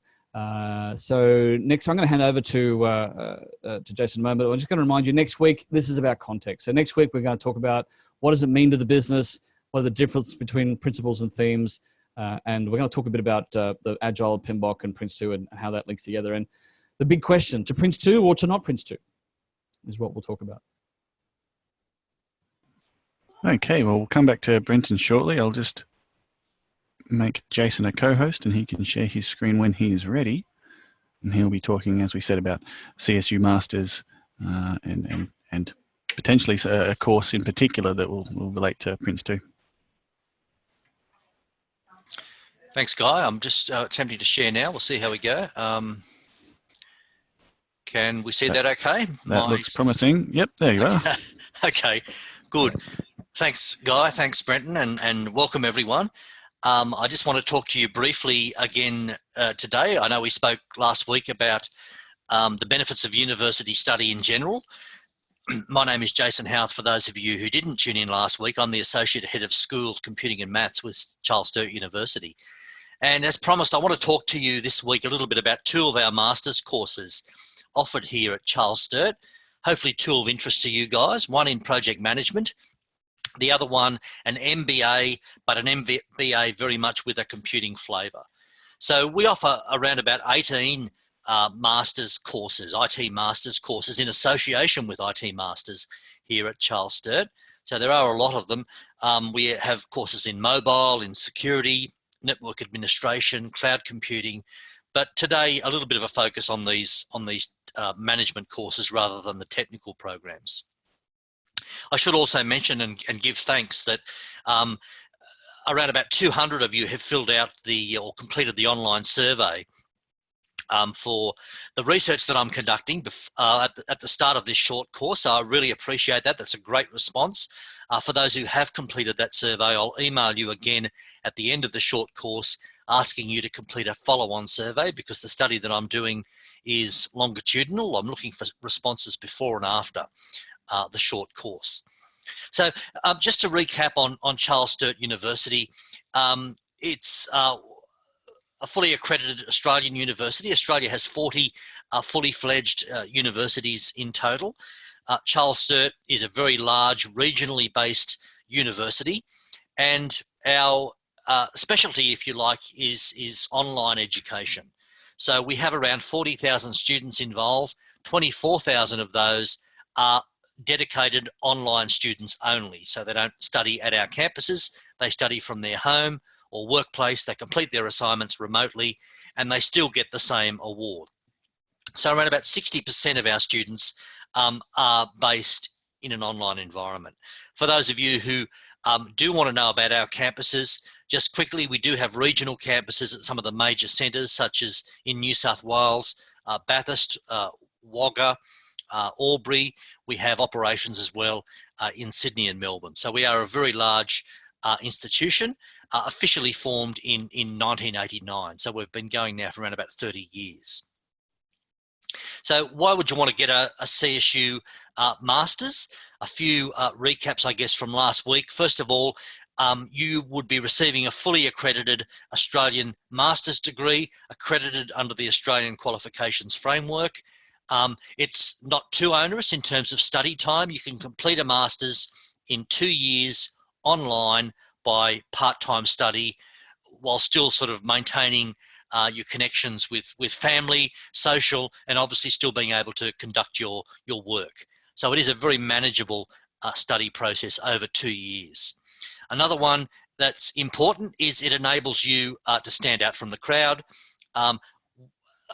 So next, I'm going to hand over to Jason in a moment. I'm just going to remind you, next week, this is about context. So next week, we're going to talk about what does it mean to the business, what are the differences between principles and themes, and we're going to talk a bit about the Agile, PMBOK, and PRINCE2 and how that links together. And the big question, to PRINCE2 or to not PRINCE2, is what we'll talk about. Okay, well, we'll come back to Brenton shortly. I'll just make Jason a co-host and he can share his screen when he is ready. And he'll be talking, as we said, about CSU Masters and potentially a course in particular that will relate to PRINCE2. Thanks, Guy. I'm just attempting to share now. We'll see how we go. Can we see that okay? That looks promising. Yep, there you are. Okay, good. Thanks, Guy. Thanks, Brenton, and welcome, everyone. I just want to talk to you briefly again today. I know we spoke last week about the benefits of university study in general. My name is Jason Houth. For those of you who didn't tune in last week, I'm the Associate Head of School of Computing and Maths with Charles Sturt University. And as promised, I want to talk to you this week a little bit about 2 of our master's courses offered here at Charles Sturt. Hopefully 2 of interest to you guys, one in project management, the other one an MBA, but an MBA very much with a computing flavour. So we offer around about 18 master's courses, IT master's courses in association with IT masters here at Charles Sturt. So there are a lot of them. We have courses in mobile, in security, network administration, cloud computing, but today a little bit of a focus on these management courses rather than the technical programs. I should also mention and give thanks that around about 200 of you have filled out or completed the online survey for the research that I'm conducting at the start of this short course. So I really appreciate that. That's a great response. For those who have completed that survey, I'll email you again at the end of the short course asking you to complete a follow-on survey because the study that I'm doing is longitudinal. I'm looking for responses before and after the short course. So just to recap on Charles Sturt University, it's a fully accredited Australian university. Australia has 40 fully fledged universities in total. Charles Sturt is a very large regionally based university, and our specialty, if you like, is online education. So we have around 40,000 students involved. 24,000 of those are dedicated online students only. So they don't study at our campuses. They study from their home or workplace. They complete their assignments remotely and they still get the same award. So around about 60% of our students are based in an online environment. For those of you who do want to know about our campuses, just quickly, we do have regional campuses at some of the major centres, such as in New South Wales, Bathurst, Wagga, Albury. We have operations as well in Sydney and Melbourne. So we are a very large institution, officially formed in 1989. So we've been going now for around about 30 years. So why would you want to get a CSU Masters? A few recaps, I guess, from last week. First of all, you would be receiving a fully accredited Australian Master's degree, accredited under the Australian Qualifications Framework. It's not too onerous in terms of study time. You can complete a Master's in 2 years online by part-time study while still sort of maintaining your connections with family, social, and obviously still being able to conduct your work. So it is a very manageable study process over 2 years. Another one that's important is it enables you to stand out from the crowd.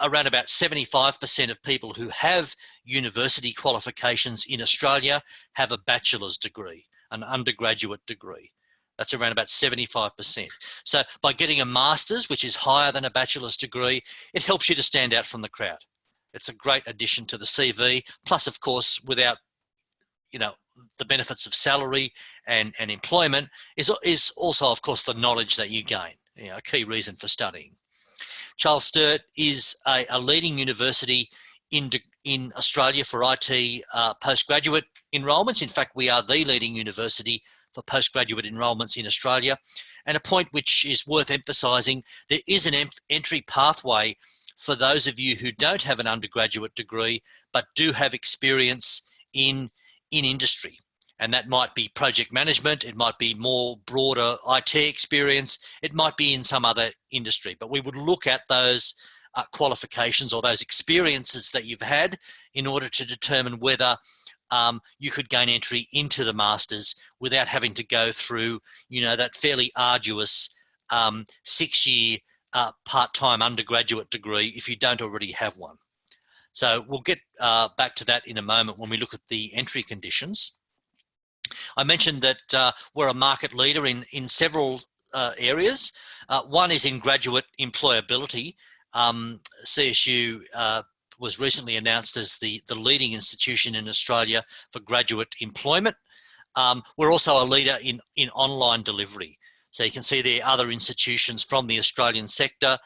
Around about 75% of people who have university qualifications in Australia have a bachelor's degree, an undergraduate degree. That's around about 75%. So by getting a master's, which is higher than a bachelor's degree, it helps you to stand out from the crowd. It's a great addition to the CV. Plus, of course, without, the benefits of salary and employment is also, of course, the knowledge that you gain, a key reason for studying. Charles Sturt is a leading university in Australia for IT postgraduate enrolments. In fact, we are the leading university for postgraduate enrolments in Australia. And a point which is worth emphasising, there is an entry pathway for those of you who don't have an undergraduate degree but do have experience in industry. And that might be project management, it might be more broader IT experience, it might be in some other industry. But we would look at those qualifications or those experiences that you've had in order to determine whether you could gain entry into the Masters without having to go through, that fairly arduous 6-year part-time undergraduate degree if you don't already have one. So we'll get back to that in a moment when we look at the entry conditions. I mentioned that we're a market leader in several areas. One is in graduate employability. CSU was recently announced as the leading institution in Australia for graduate employment. We're also a leader in online delivery. So you can see there are other institutions from the Australian sector.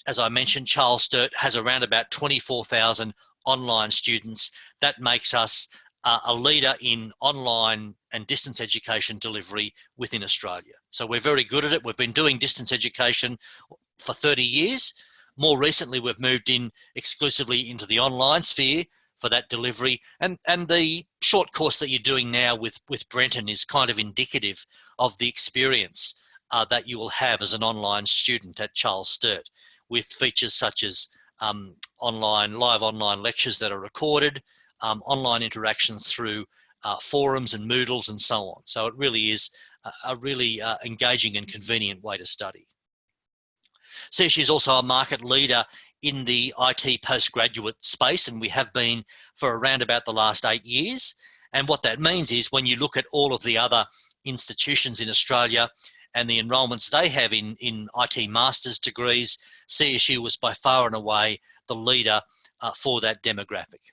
As I mentioned, Charles Sturt has around about 24,000 online students. That makes us a leader in online and distance education delivery within Australia. So we're very good at it. We've been doing distance education for 30 years. More recently, we've moved in exclusively into the online sphere for that delivery. And the short course that you're doing now with Brenton is kind of indicative of the experience that you will have as an online student at Charles Sturt, with features such as live online lectures that are recorded, online interactions through forums and Moodles and so on. So it really is a really engaging and convenient way to study. CSU is also a market leader in the IT postgraduate space, and we have been for around about the last 8 years. And what that means is when you look at all of the other institutions in Australia and the enrolments they have in IT master's degrees, CSU was by far and away the leader for that demographic.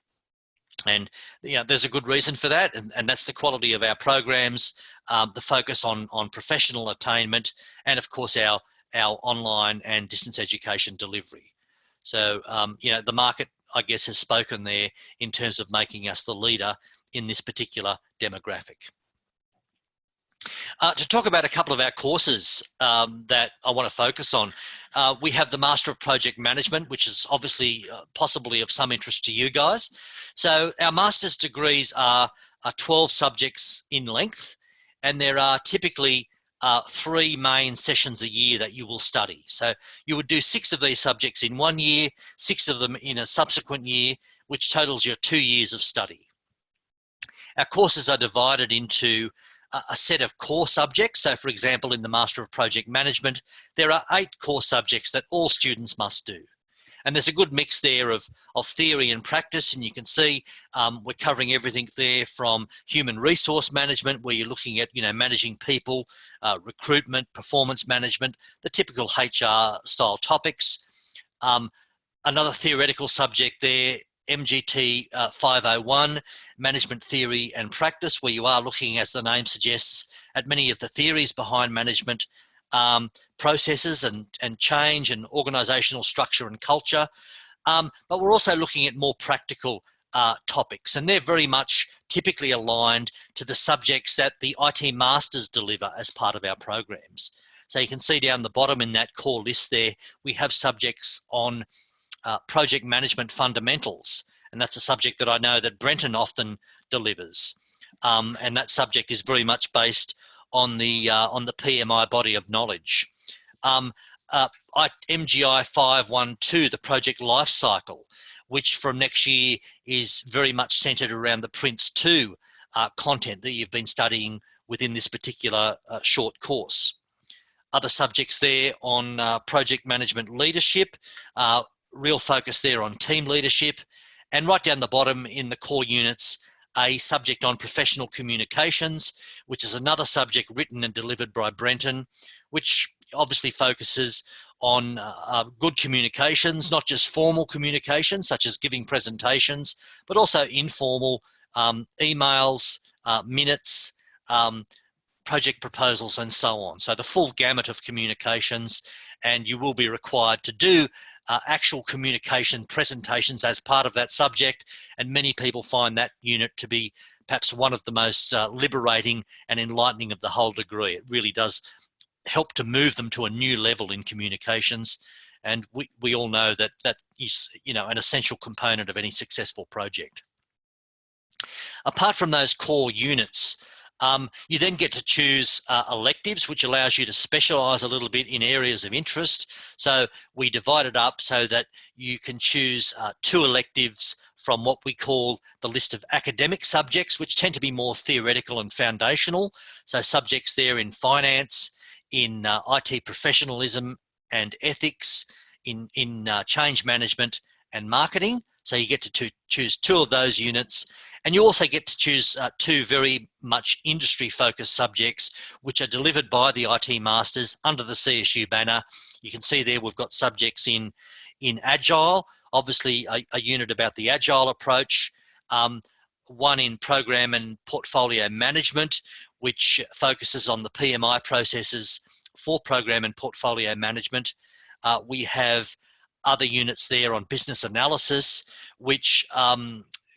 And there's a good reason for that, and that's the quality of our programs, the focus on professional attainment, and of course our online and distance education delivery. So, the market, I guess, has spoken there in terms of making us the leader in this particular demographic. To talk about a couple of our courses that I want to focus on, we have the Master of Project Management, which is obviously possibly of some interest to you guys. So our master's degrees are 12 subjects in length, and there are typically 3 main sessions a year that you will study. So you would do 6 of these subjects in 1 year, 6 of them in a subsequent year, which totals your 2 years of study. Our courses are divided into a set of core subjects. So for example, in the Master of Project Management, there are 8 core subjects that all students must do. And there's a good mix there of theory and practice. And you can see we're covering everything there from human resource management, where you're looking at, managing people, recruitment, performance management, the typical HR style topics. Another theoretical subject there, MGT 501, Management Theory and Practice, where you are looking, as the name suggests, at many of the theories behind management processes and change and organisational structure and culture. But we're also looking at more practical topics, and they're very much typically aligned to the subjects that the IT Masters deliver as part of our programs. So you can see down the bottom in that core list there, we have subjects on project management fundamentals, and that's a subject that I know that Brenton often delivers, and that subject is very much based on the PMI body of knowledge. MGI 512, the project life cycle, which from next year is very much centered around the PRINCE2 content that you've been studying within this particular short course. Other subjects there on project management leadership, real focus there on team leadership, and right down the bottom in the core units, a subject on professional communications, which is another subject written and delivered by Brenton, which obviously focuses on good communications, not just formal communications such as giving presentations, but also informal emails, minutes, project proposals, and so on. So the full gamut of communications, and you will be required to do actual communication presentations as part of that subject, and many people find that unit to be perhaps one of the most liberating and enlightening of the whole degree. It really does help to move them to a new level in communications. And we all know that that is, an essential component of any successful project. Apart from those core units, you then get to choose electives, which allows you to specialise a little bit in areas of interest. So we divide it up so that you can choose 2 electives from what we call the list of academic subjects, which tend to be more theoretical and foundational. So subjects there in finance, in IT professionalism and ethics, in change management and marketing. So you get to choose 2 of those units. And you also get to choose 2 very much industry-focused subjects, which are delivered by the IT Masters under the CSU banner. You can see there we've got subjects in Agile, obviously a unit about the Agile approach, one in Program and Portfolio Management, which focuses on the PMI processes for Program and Portfolio Management. We have other units there on Business Analysis, which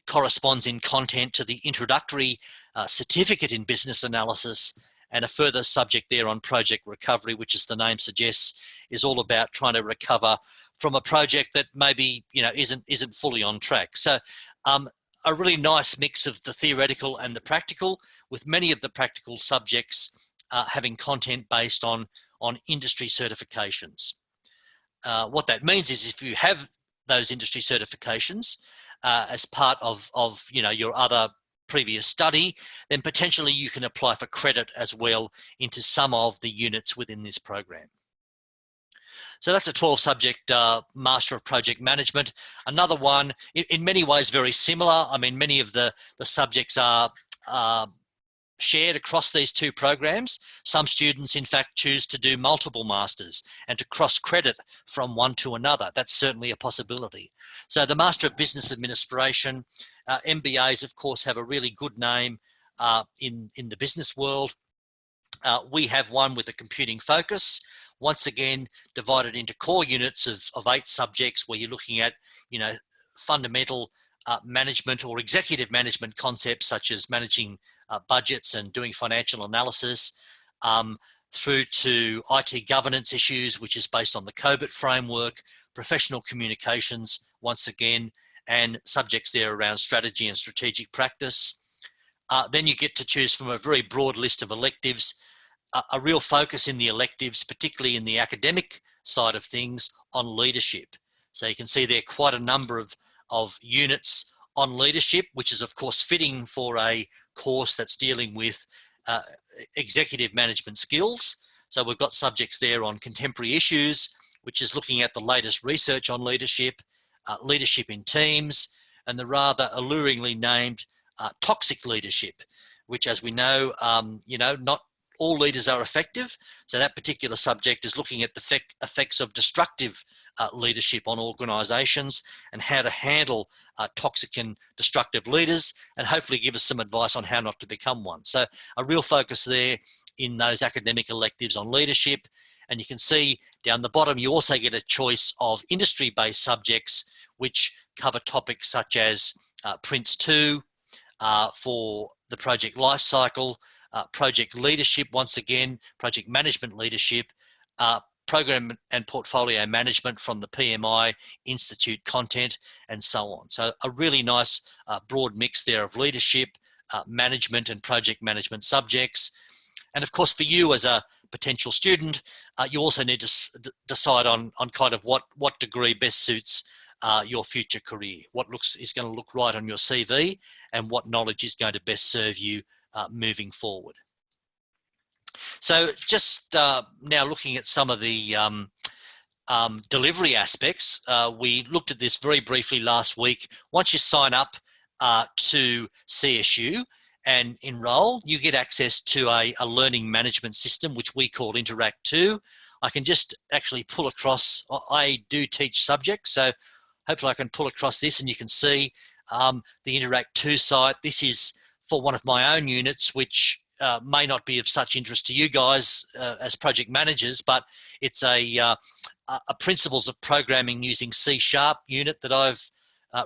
corresponds in content to the introductory certificate in business analysis, and a further subject there on project recovery, which, as the name suggests, is all about trying to recover from a project that maybe isn't fully on track. So a really nice mix of the theoretical and the practical, with many of the practical subjects having content based on industry certifications. What that means is if you have those industry certifications as part of your other previous study, then potentially you can apply for credit as well into some of the units within this program. So that's a 12-subject Master of Project Management. Another one, in many ways very similar. I mean, many of the subjects are shared across these 2 programs. Some students, in fact, choose to do multiple masters and to cross-credit from one to another. That's certainly a possibility. So the Master of Business Administration, MBAs, of course, have a really good name in the business world. We have one with a computing focus, once again divided into core units of 8 subjects, where you're looking at fundamental management or executive management concepts, such as managing budgets and doing financial analysis, through to IT governance issues, which is based on the COBIT framework, professional communications, once again, and subjects there around strategy and strategic practice. Then you get to choose from a very broad list of electives, a real focus in the electives, particularly in the academic side of things, on leadership. So you can see there quite a number of units on leadership, which is of course fitting for a course that's dealing with executive management skills. So we've got subjects there on contemporary issues, which is looking at the latest research on leadership, leadership in teams, and the rather alluringly named toxic leadership, which, as we know, not all leaders are effective. So that particular subject is looking at the effects of destructive leadership on organisations and how to handle toxic and destructive leaders, and hopefully give us some advice on how not to become one. So a real focus there in those academic electives on leadership. And you can see down the bottom, you also get a choice of industry-based subjects, which cover topics such as PRINCE2 for the project life cycle, project leadership, once again, project management leadership, program and portfolio management from the PMI Institute content, and so on. So a really nice broad mix there of leadership, management and project management subjects. And of course, for you as a potential student, you also need to decide on kind of what degree best suits your future career, what is going to look right on your CV, and what knowledge is going to best serve you moving forward. So just now looking at some of the delivery aspects, we looked at this very briefly last week. Once you sign up to CSU and enroll, you get access to a learning management system, which we call Interact2. I can just actually pull across, I do teach subjects, so hopefully I can pull across this and you can see the Interact2 site. This is for one of my own units, which may not be of such interest to you guys as project managers, but it's a principles of programming using C# unit that I've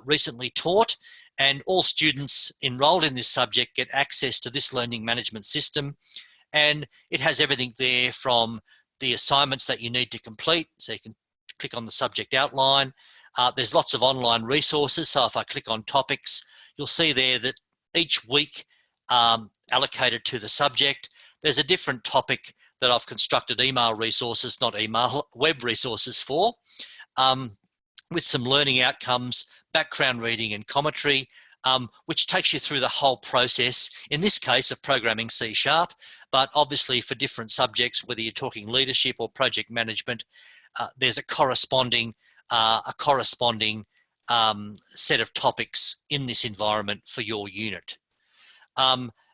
recently taught. And all students enrolled in this subject get access to this learning management system. And it has everything there from the assignments that you need to complete. So you can click on the subject outline. There's lots of online resources. So if I click on topics, you'll see there that each week allocated to the subject, there's a different topic that I've constructed email resources, not email, web resources for, with some learning outcomes, background reading and commentary, which takes you through the whole process, in this case of programming C#, but obviously for different subjects, whether you're talking leadership or project management, there's a corresponding set of topics in this environment for your unit.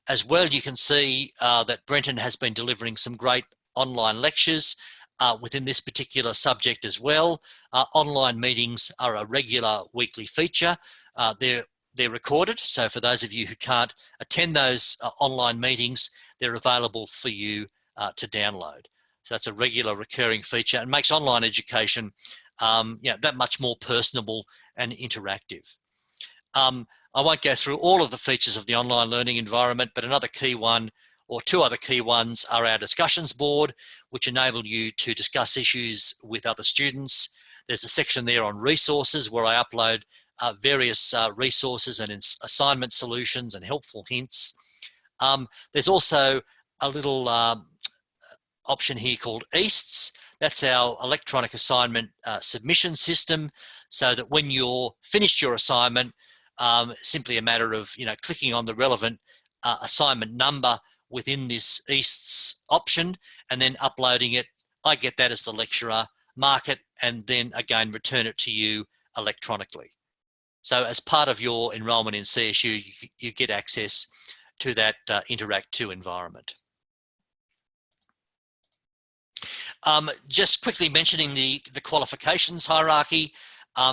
As well, you can see that Brenton has been delivering some great online lectures within this particular subject as well. Online meetings are a regular weekly feature. They're recorded, so for those of you who can't attend those online meetings, they're available for you to download. So that's a regular recurring feature and makes online education that much more personable and interactive. I won't go through all of the features of the online learning environment, but another key one, or two other key ones, are our discussions board, which enable you to discuss issues with other students. There's a section there on resources where I upload various resources and assignment solutions and helpful hints. There's also a little option here called EASTS. That's our electronic assignment submission system, so that when you're finished your assignment, simply a matter of clicking on the relevant assignment number within this EASTS option and then uploading it. I get that as the lecturer, mark it, and then again return it to you electronically. So as part of your enrolment in CSU, you get access to that Interact 2 environment. Just quickly mentioning the qualifications hierarchy.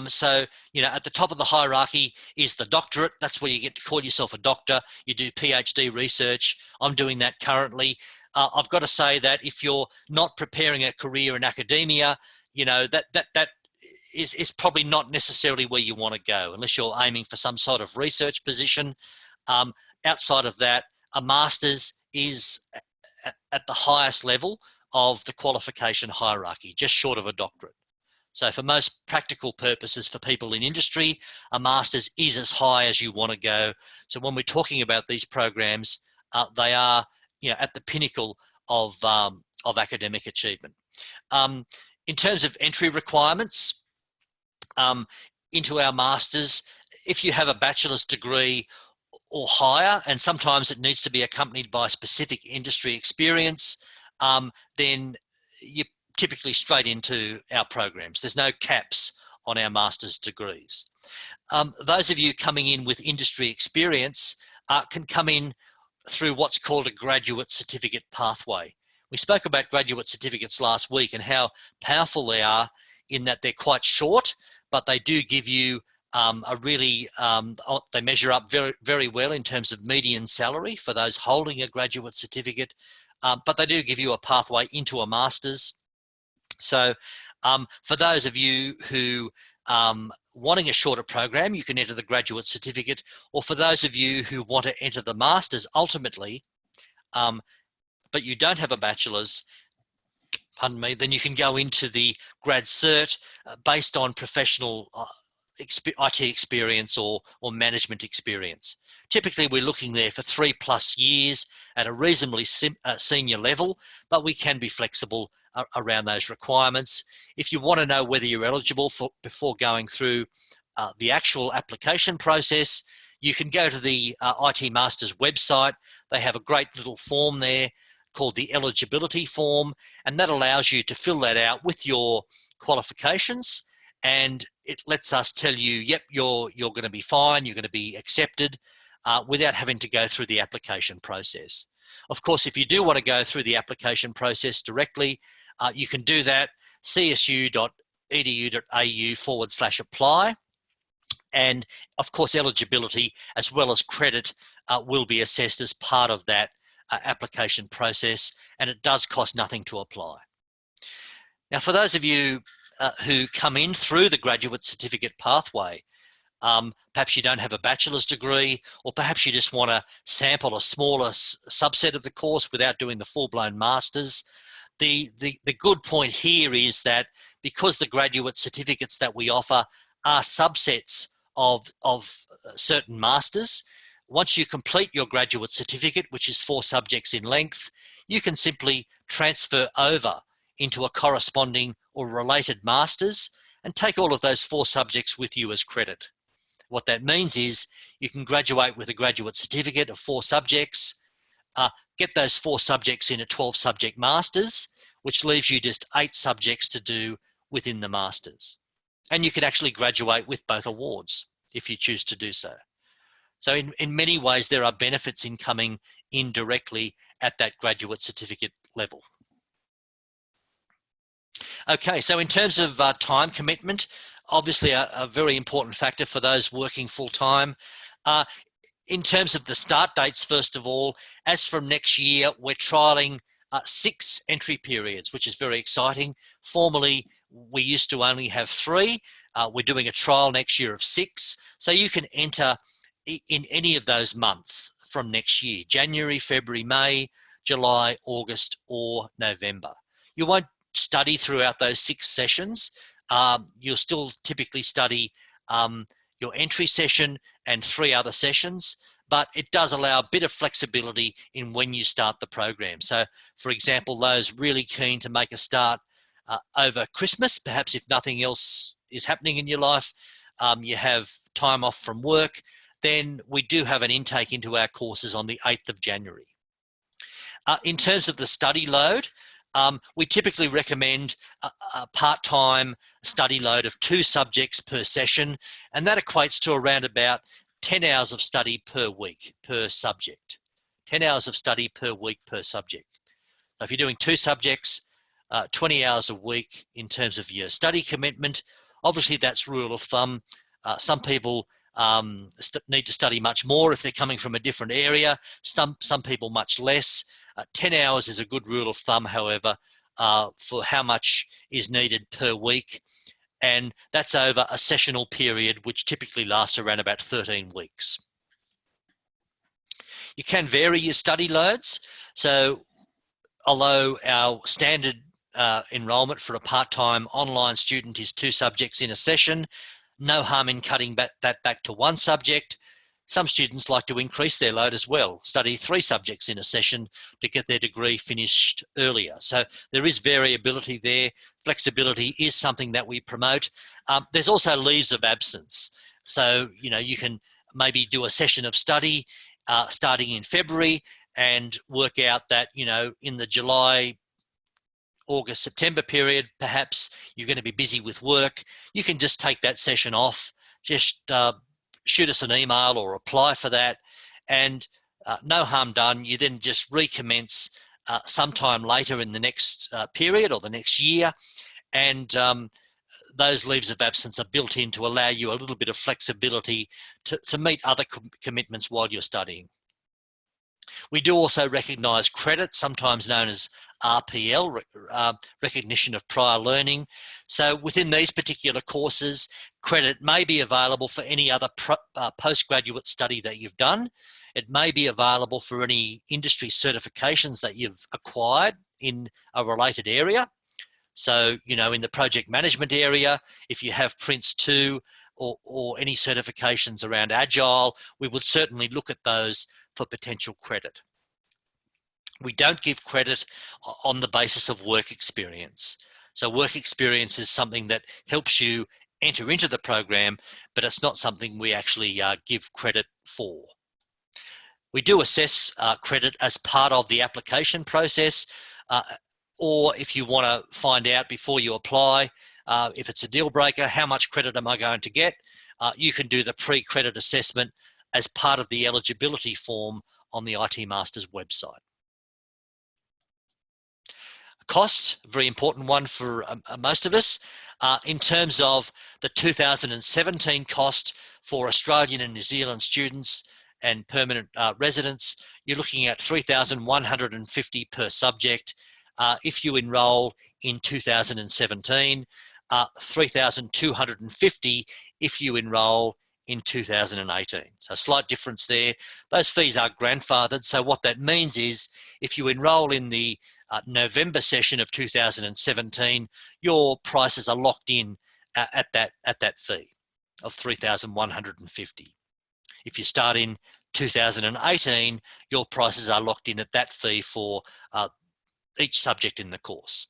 So, at the top of the hierarchy is the doctorate. That's where you get to call yourself a doctor. You do PhD research. I'm doing that currently. I've got to say that if you're not preparing a career in academia, that is probably not necessarily where you want to go, unless you're aiming for some sort of research position. Outside of that, a master's is at the highest level of the qualification hierarchy, just short of a doctorate. So for most practical purposes for people in industry, a master's is as high as you want to go. So when we're talking about these programs, they are at the pinnacle of academic achievement. In terms of entry requirements into our masters, if you have a bachelor's degree or higher, and sometimes it needs to be accompanied by specific industry experience, then you're typically straight into our programs. There's no caps on our master's degrees. Those of you coming in with industry experience can come in through what's called a graduate certificate pathway. We spoke about graduate certificates last week and how powerful they are in that they're quite short, but they do give you they measure up very, very well in terms of median salary for those holding a graduate certificate, but they do give you a pathway into a master's. So for those of you who wanting a shorter program, you can enter the graduate certificate, or for those of you who want to enter the master's ultimately, but you don't have a bachelor's, pardon me, then you can go into the grad cert based on professional IT experience or management experience. Typically, we're looking there for 3+ years at a reasonably senior level, but we can be flexible around those requirements. If you want to know whether you're eligible before going through the actual application process, you can go to the IT Masters website. They have a great little form there called the eligibility form, and that allows you to fill that out with your qualifications, and it lets us tell you, yep, you're going to be fine, you're going to be accepted, without having to go through the application process. Of course, if you do want to go through the application process directly, you can do that, csu.edu.au/apply. And of course, eligibility as well as credit will be assessed as part of that application process, and it does cost nothing to apply. Now, for those of you who come in through the graduate certificate pathway, Perhaps you don't have a bachelor's degree, or perhaps you just want to sample a smaller subset of the course without doing the full-blown masters. The good point here is that because the graduate certificates that we offer are subsets of certain masters, once you complete your graduate certificate, which is 4 subjects in length, you can simply transfer over into a corresponding or related masters and take all of those 4 subjects with you as credit. What that means is you can graduate with a graduate certificate of 4 subjects, get those 4 subjects in a 12-subject masters, which leaves you just 8 subjects to do within the masters. And you can actually graduate with both awards if you choose to do so. So in many ways, there are benefits in coming in directly at that graduate certificate level. Okay, so in terms of time commitment, obviously a very important factor for those working full-time. In terms of the start dates, first of all, as from next year, we're trialling 6 entry periods, which is very exciting. Formerly, we used to only have 3. We're doing a trial next year of 6. So you can enter in any of those months from next year: January, February, May, July, August, or November. You won't study throughout those 6 sessions. You'll still typically study your entry session and 3 other sessions, but it does allow a bit of flexibility in when you start the program. So, for example, those really keen to make a start over Christmas, perhaps if nothing else is happening in your life, you have time off from work, then we do have an intake into our courses on the 8th of January. In terms of the study load, we typically recommend a part-time study load of 2 subjects per session, and that equates to around about 10 hours of study per week per subject. 10 hours of study per week per subject. Now, if you're doing 2 subjects, 20 hours a week in terms of your study commitment. Obviously, that's rule of thumb. Some people need to study much more if they're coming from a different area. Some people much less. 10 hours is a good rule of thumb, however, for how much is needed per week. And that's over a sessional period, which typically lasts around about 13 weeks. You can vary your study loads. So although our standard enrolment for a part-time online student is 2 subjects in a session, no harm in cutting that back to 1 subject. Some students like to increase their load as well, study 3 subjects in a session to get their degree finished earlier. So there is variability there. Flexibility is something that we promote. There's also leaves of absence. So, you can maybe do a session of study starting in February and work out that, in the July, August, September period, perhaps you're going to be busy with work. You can just take that session off, just shoot us an email or apply for that, and no harm done. You then just recommence sometime later in the next period or the next year, and those leaves of absence are built in to allow you a little bit of flexibility to meet other commitments while you're studying. We do also recognise credit, sometimes known as RPL, recognition of prior learning. So within these particular courses, credit may be available for any other postgraduate study that you've done. It may be available for any industry certifications that you've acquired in a related area. So, in the project management area, if you have PRINCE2 or any certifications around Agile, we would certainly look at those for potential credit. We don't give credit on the basis of work experience. So work experience is something that helps you enter into the program, but it's not something we actually give credit for. We do assess credit as part of the application process, or if you want to find out before you apply, if it's a deal breaker, how much credit am I going to get? You can do the pre-credit assessment as part of the eligibility form on the IT Masters website. Costs, a very important one for most of us. In terms of the 2017 cost for Australian and New Zealand students and permanent residents, you're looking at $3,150 per subject. If you enrol in 2017, $3,250 if you enrol in 2018. So a slight difference there. Those fees are grandfathered. So what that means is if you enroll in the November session of 2017, your prices are locked in at that fee of $3,150. If you start in 2018, your prices are locked in at that fee for each subject in the course.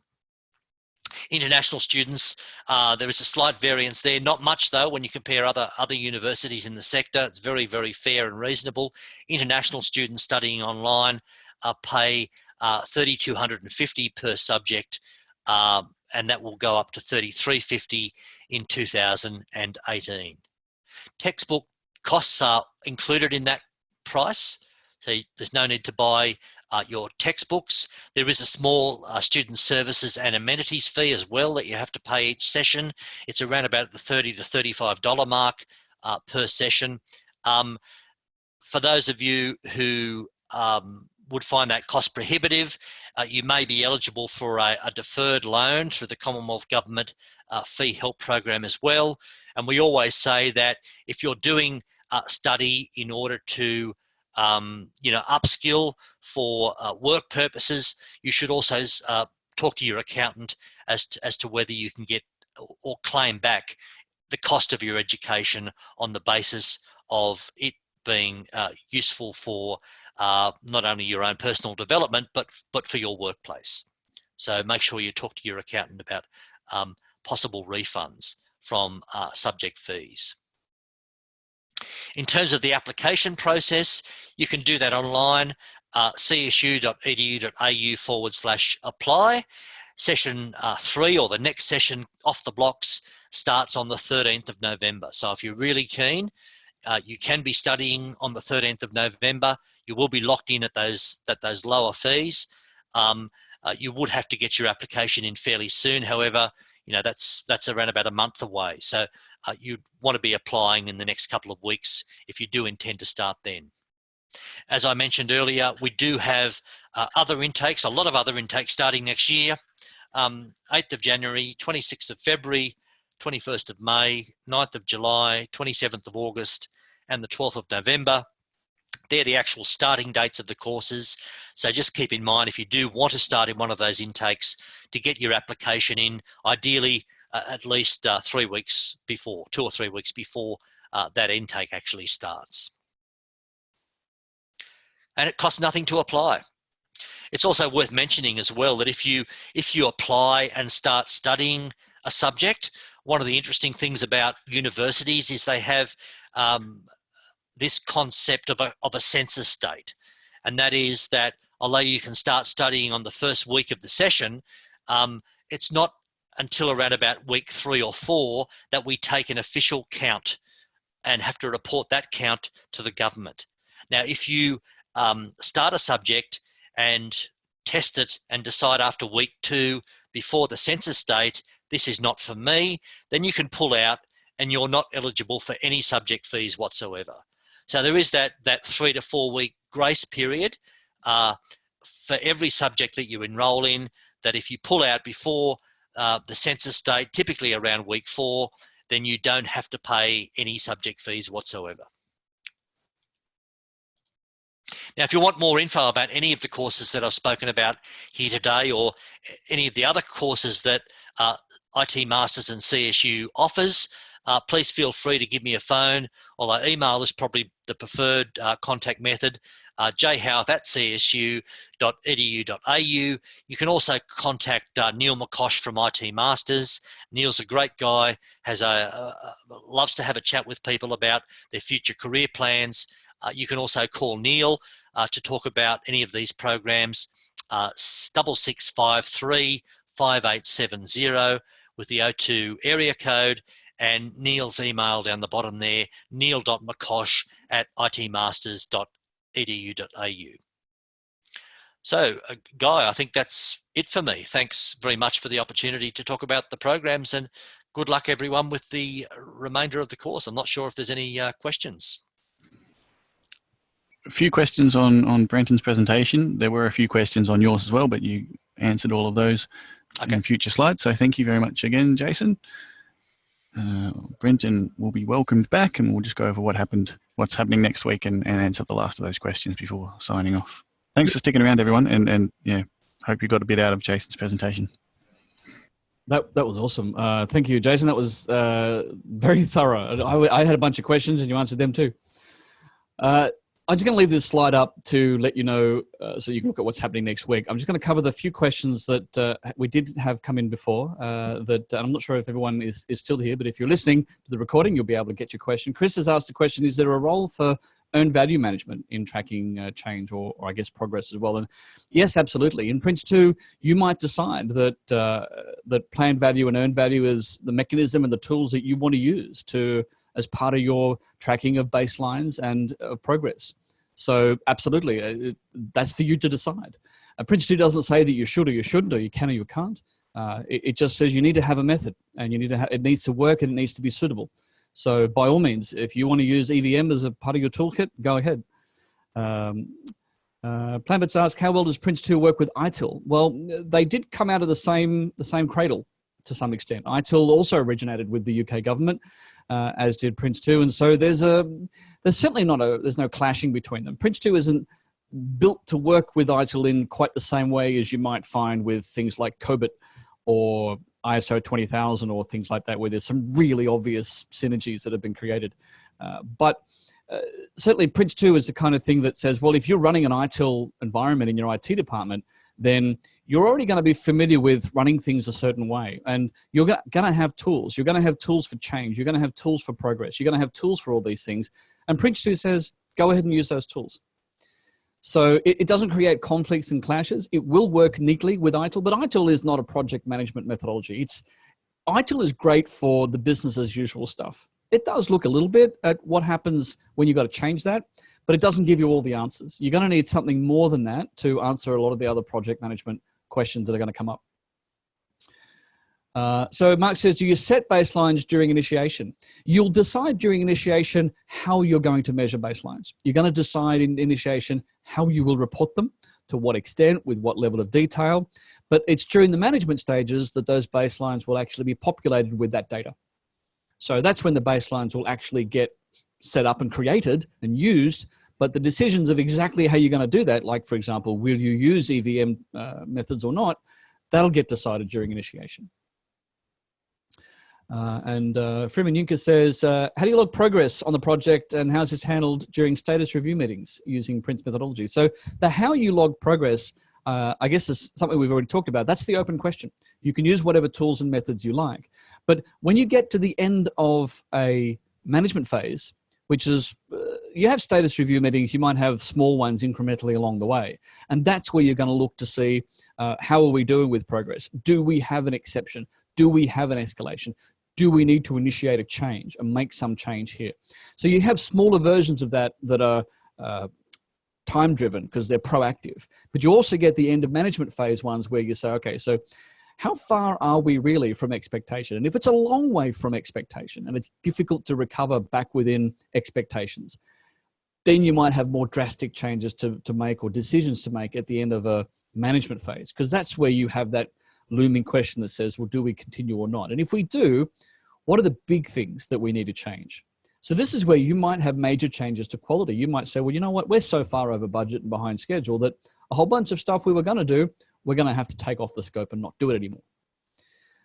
International students, there is a slight variance there, not much though when you compare other universities in the sector. It's very, very fair and reasonable. International students studying online pay $3,250 per subject, and that will go up to $3,350 in 2018. Textbook costs are included in that price, so there's no need to buy your textbooks. There is a small student services and amenities fee as well that you have to pay each session. It's around about the $30 to $35 mark per session. For those of you who would find that cost prohibitive, you may be eligible for a deferred loan through the Commonwealth Government fee help program as well. And we always say that if you're doing study in order to upskill for work purposes, you should also talk to your accountant as to whether you can get or claim back the cost of your education on the basis of it being useful for not only your own personal development, but for your workplace. So make sure you talk to your accountant about possible refunds from subject fees. In terms of the application process, you can do that online, csu.edu.au/apply. Session 3, or the next session off the blocks, starts on the 13th of November. So if you're really keen, you can be studying on the 13th of November. You will be locked in at those lower fees. You would have to get your application in fairly soon. However, that's around about a month away. So you'd want to be applying in the next couple of weeks if you do intend to start then. As I mentioned earlier, we do have other intakes, a lot of other intakes starting next year. 8th of January, 26th of February, 21st of May, 9th of July, 27th of August, and the 12th of November. They're the actual starting dates of the courses. So just keep in mind, if you do want to start in one of those intakes, to get your application in, ideally at least 3 weeks before, 2 or 3 weeks before that intake actually starts. And it costs nothing to apply. It's also worth mentioning as well that if you apply and start studying a subject, one of the interesting things about universities is they have this concept of a census date. And that is that although you can start studying on the first week of the session, it's not until around about week 3 or 4 that we take an official count and have to report that count to the government. Now, if you start a subject and test it and decide after week 2 before the census date, this is not for me, then you can pull out and you're not eligible for any subject fees whatsoever. So there is that 3 to 4 week grace period for every subject that you enroll in, that if you pull out before the census date, typically around week 4, then you don't have to pay any subject fees whatsoever. Now, if you want more info about any of the courses that I've spoken about here today, or any of the other courses that IT Masters and CSU offers, please feel free to give me a phone, although email is probably the preferred contact method, jhowarth@csu.edu.au. You can also contact Neil McCosh from IT Masters. Neil's a great guy, loves to have a chat with people about their future career plans. You can also call Neil to talk about any of these programs, 6653 5870 with the 02 area code, and Neil's email down the bottom there, neil.mccosh@itmasters.edu.au. So, Guy, I think that's it for me. Thanks very much for the opportunity to talk about the programs, and good luck everyone with the remainder of the course. I'm not sure if there's any questions. A few questions on Brenton's presentation. There were a few questions on yours as well, but you answered all of those in future slides. So thank you very much again, Jason. Brenton will be welcomed back, and we'll just go over what's happening next week, and answer the last of those questions before signing off. Thanks for sticking around, everyone, and yeah, hope you got a bit out of Jason's presentation. That was awesome. Thank you, Jason. That was very thorough. I had a bunch of questions, and you answered them too. I'm just going to leave this slide up to let you know so you can look at what's happening next week. I'm just going to cover the few questions that we did have come in before that I'm not sure if everyone is still here, but if you're listening to the recording, you'll be able to get your question. Chris has asked the question, is there a role for earned value management in tracking change or I guess progress as well? And yes, absolutely. In PRINCE2, you might decide that that planned value and earned value is the mechanism and the tools that you want to use as part of your tracking of baselines and progress. So absolutely, that's for you to decide. PRINCE2 doesn't say that you should or you shouldn't, or you can or you can't. It just says you need to have a method, and you need to it needs to work, and it needs to be suitable. So by all means, if you want to use EVM as a part of your toolkit, go ahead. Plambits asks, how well does PRINCE2 work with ITIL? Well, they did come out of the same cradle to some extent. ITIL also originated with the UK government, as did PRINCE2, and so there's certainly there's no clashing between them. PRINCE2 isn't built to work with ITIL in quite the same way as you might find with things like COBIT or ISO 20000 or things like that, where there's some really obvious synergies that have been created. But certainly PRINCE2 is the kind of thing that says, well, if you're running an ITIL environment in your IT department, then you're already going to be familiar with running things a certain way. And you're going to have tools. You're going to have tools for change. You're going to have tools for progress. You're going to have tools for all these things. And PRINCE2 says, go ahead and use those tools. So it doesn't create conflicts and clashes. It will work neatly with ITIL, but ITIL is not a project management methodology. ITIL is great for the business as usual stuff. It does look a little bit at what happens when you've got to change that, but it doesn't give you all the answers. You're going to need something more than that to answer a lot of the other project management questions that are going to come up. So Mark says, do you set baselines during initiation? You'll decide during initiation how you're going to measure baselines. You're going to decide in initiation how you will report them, to what extent, with what level of detail. But it's during the management stages that those baselines will actually be populated with that data. So that's when the baselines will actually get set up and created and used. But the decisions of exactly how you're going to do that, like, for example, will you use EVM methods or not, that'll get decided during initiation. Freeman Yunker says, how do you log progress on the project, and how's this handled during status review meetings using PRINCE methodology? So the how you log progress, I guess, is something we've already talked about. That's the open question. You can use whatever tools and methods you like. But when you get to the end of a management phase, which is, you have status review meetings, you might have small ones incrementally along the way. And that's where you're going to look to see, how are we doing with progress? Do we have an exception? Do we have an escalation? Do we need to initiate a change and make some change here? So you have smaller versions of that are time-driven because they're proactive. But you also get the end of management phase ones where you say, okay, so how far are we really from expectation? And if it's a long way from expectation and it's difficult to recover back within expectations, then you might have more drastic changes to make or decisions to make at the end of a management phase, because that's where you have that looming question that says, well, do we continue or not? And if we do, what are the big things that we need to change? So this is where you might have major changes to quality. You might say, well, you know what? We're so far over budget and behind schedule that a whole bunch of stuff we were going to do, we're going to have to take off the scope and not do it anymore.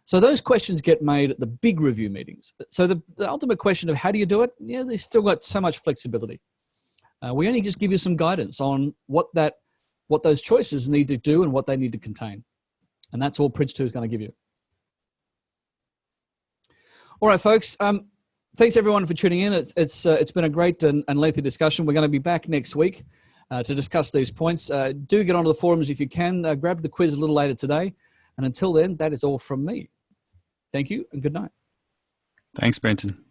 So those questions get made at the big review meetings. So the ultimate question of how do you do it? Yeah, they've still got so much flexibility. We only just give you some guidance on what those choices need to do and what they need to contain. And that's all PRINCE2 is going to give you. All right, folks. Thanks everyone for tuning in. It's been a great and lengthy discussion. We're going to be back next week to discuss these points. Do get onto the forums if you can. Grab the quiz a little later today. And until then, that is all from me. Thank you and good night. Thanks, Brenton.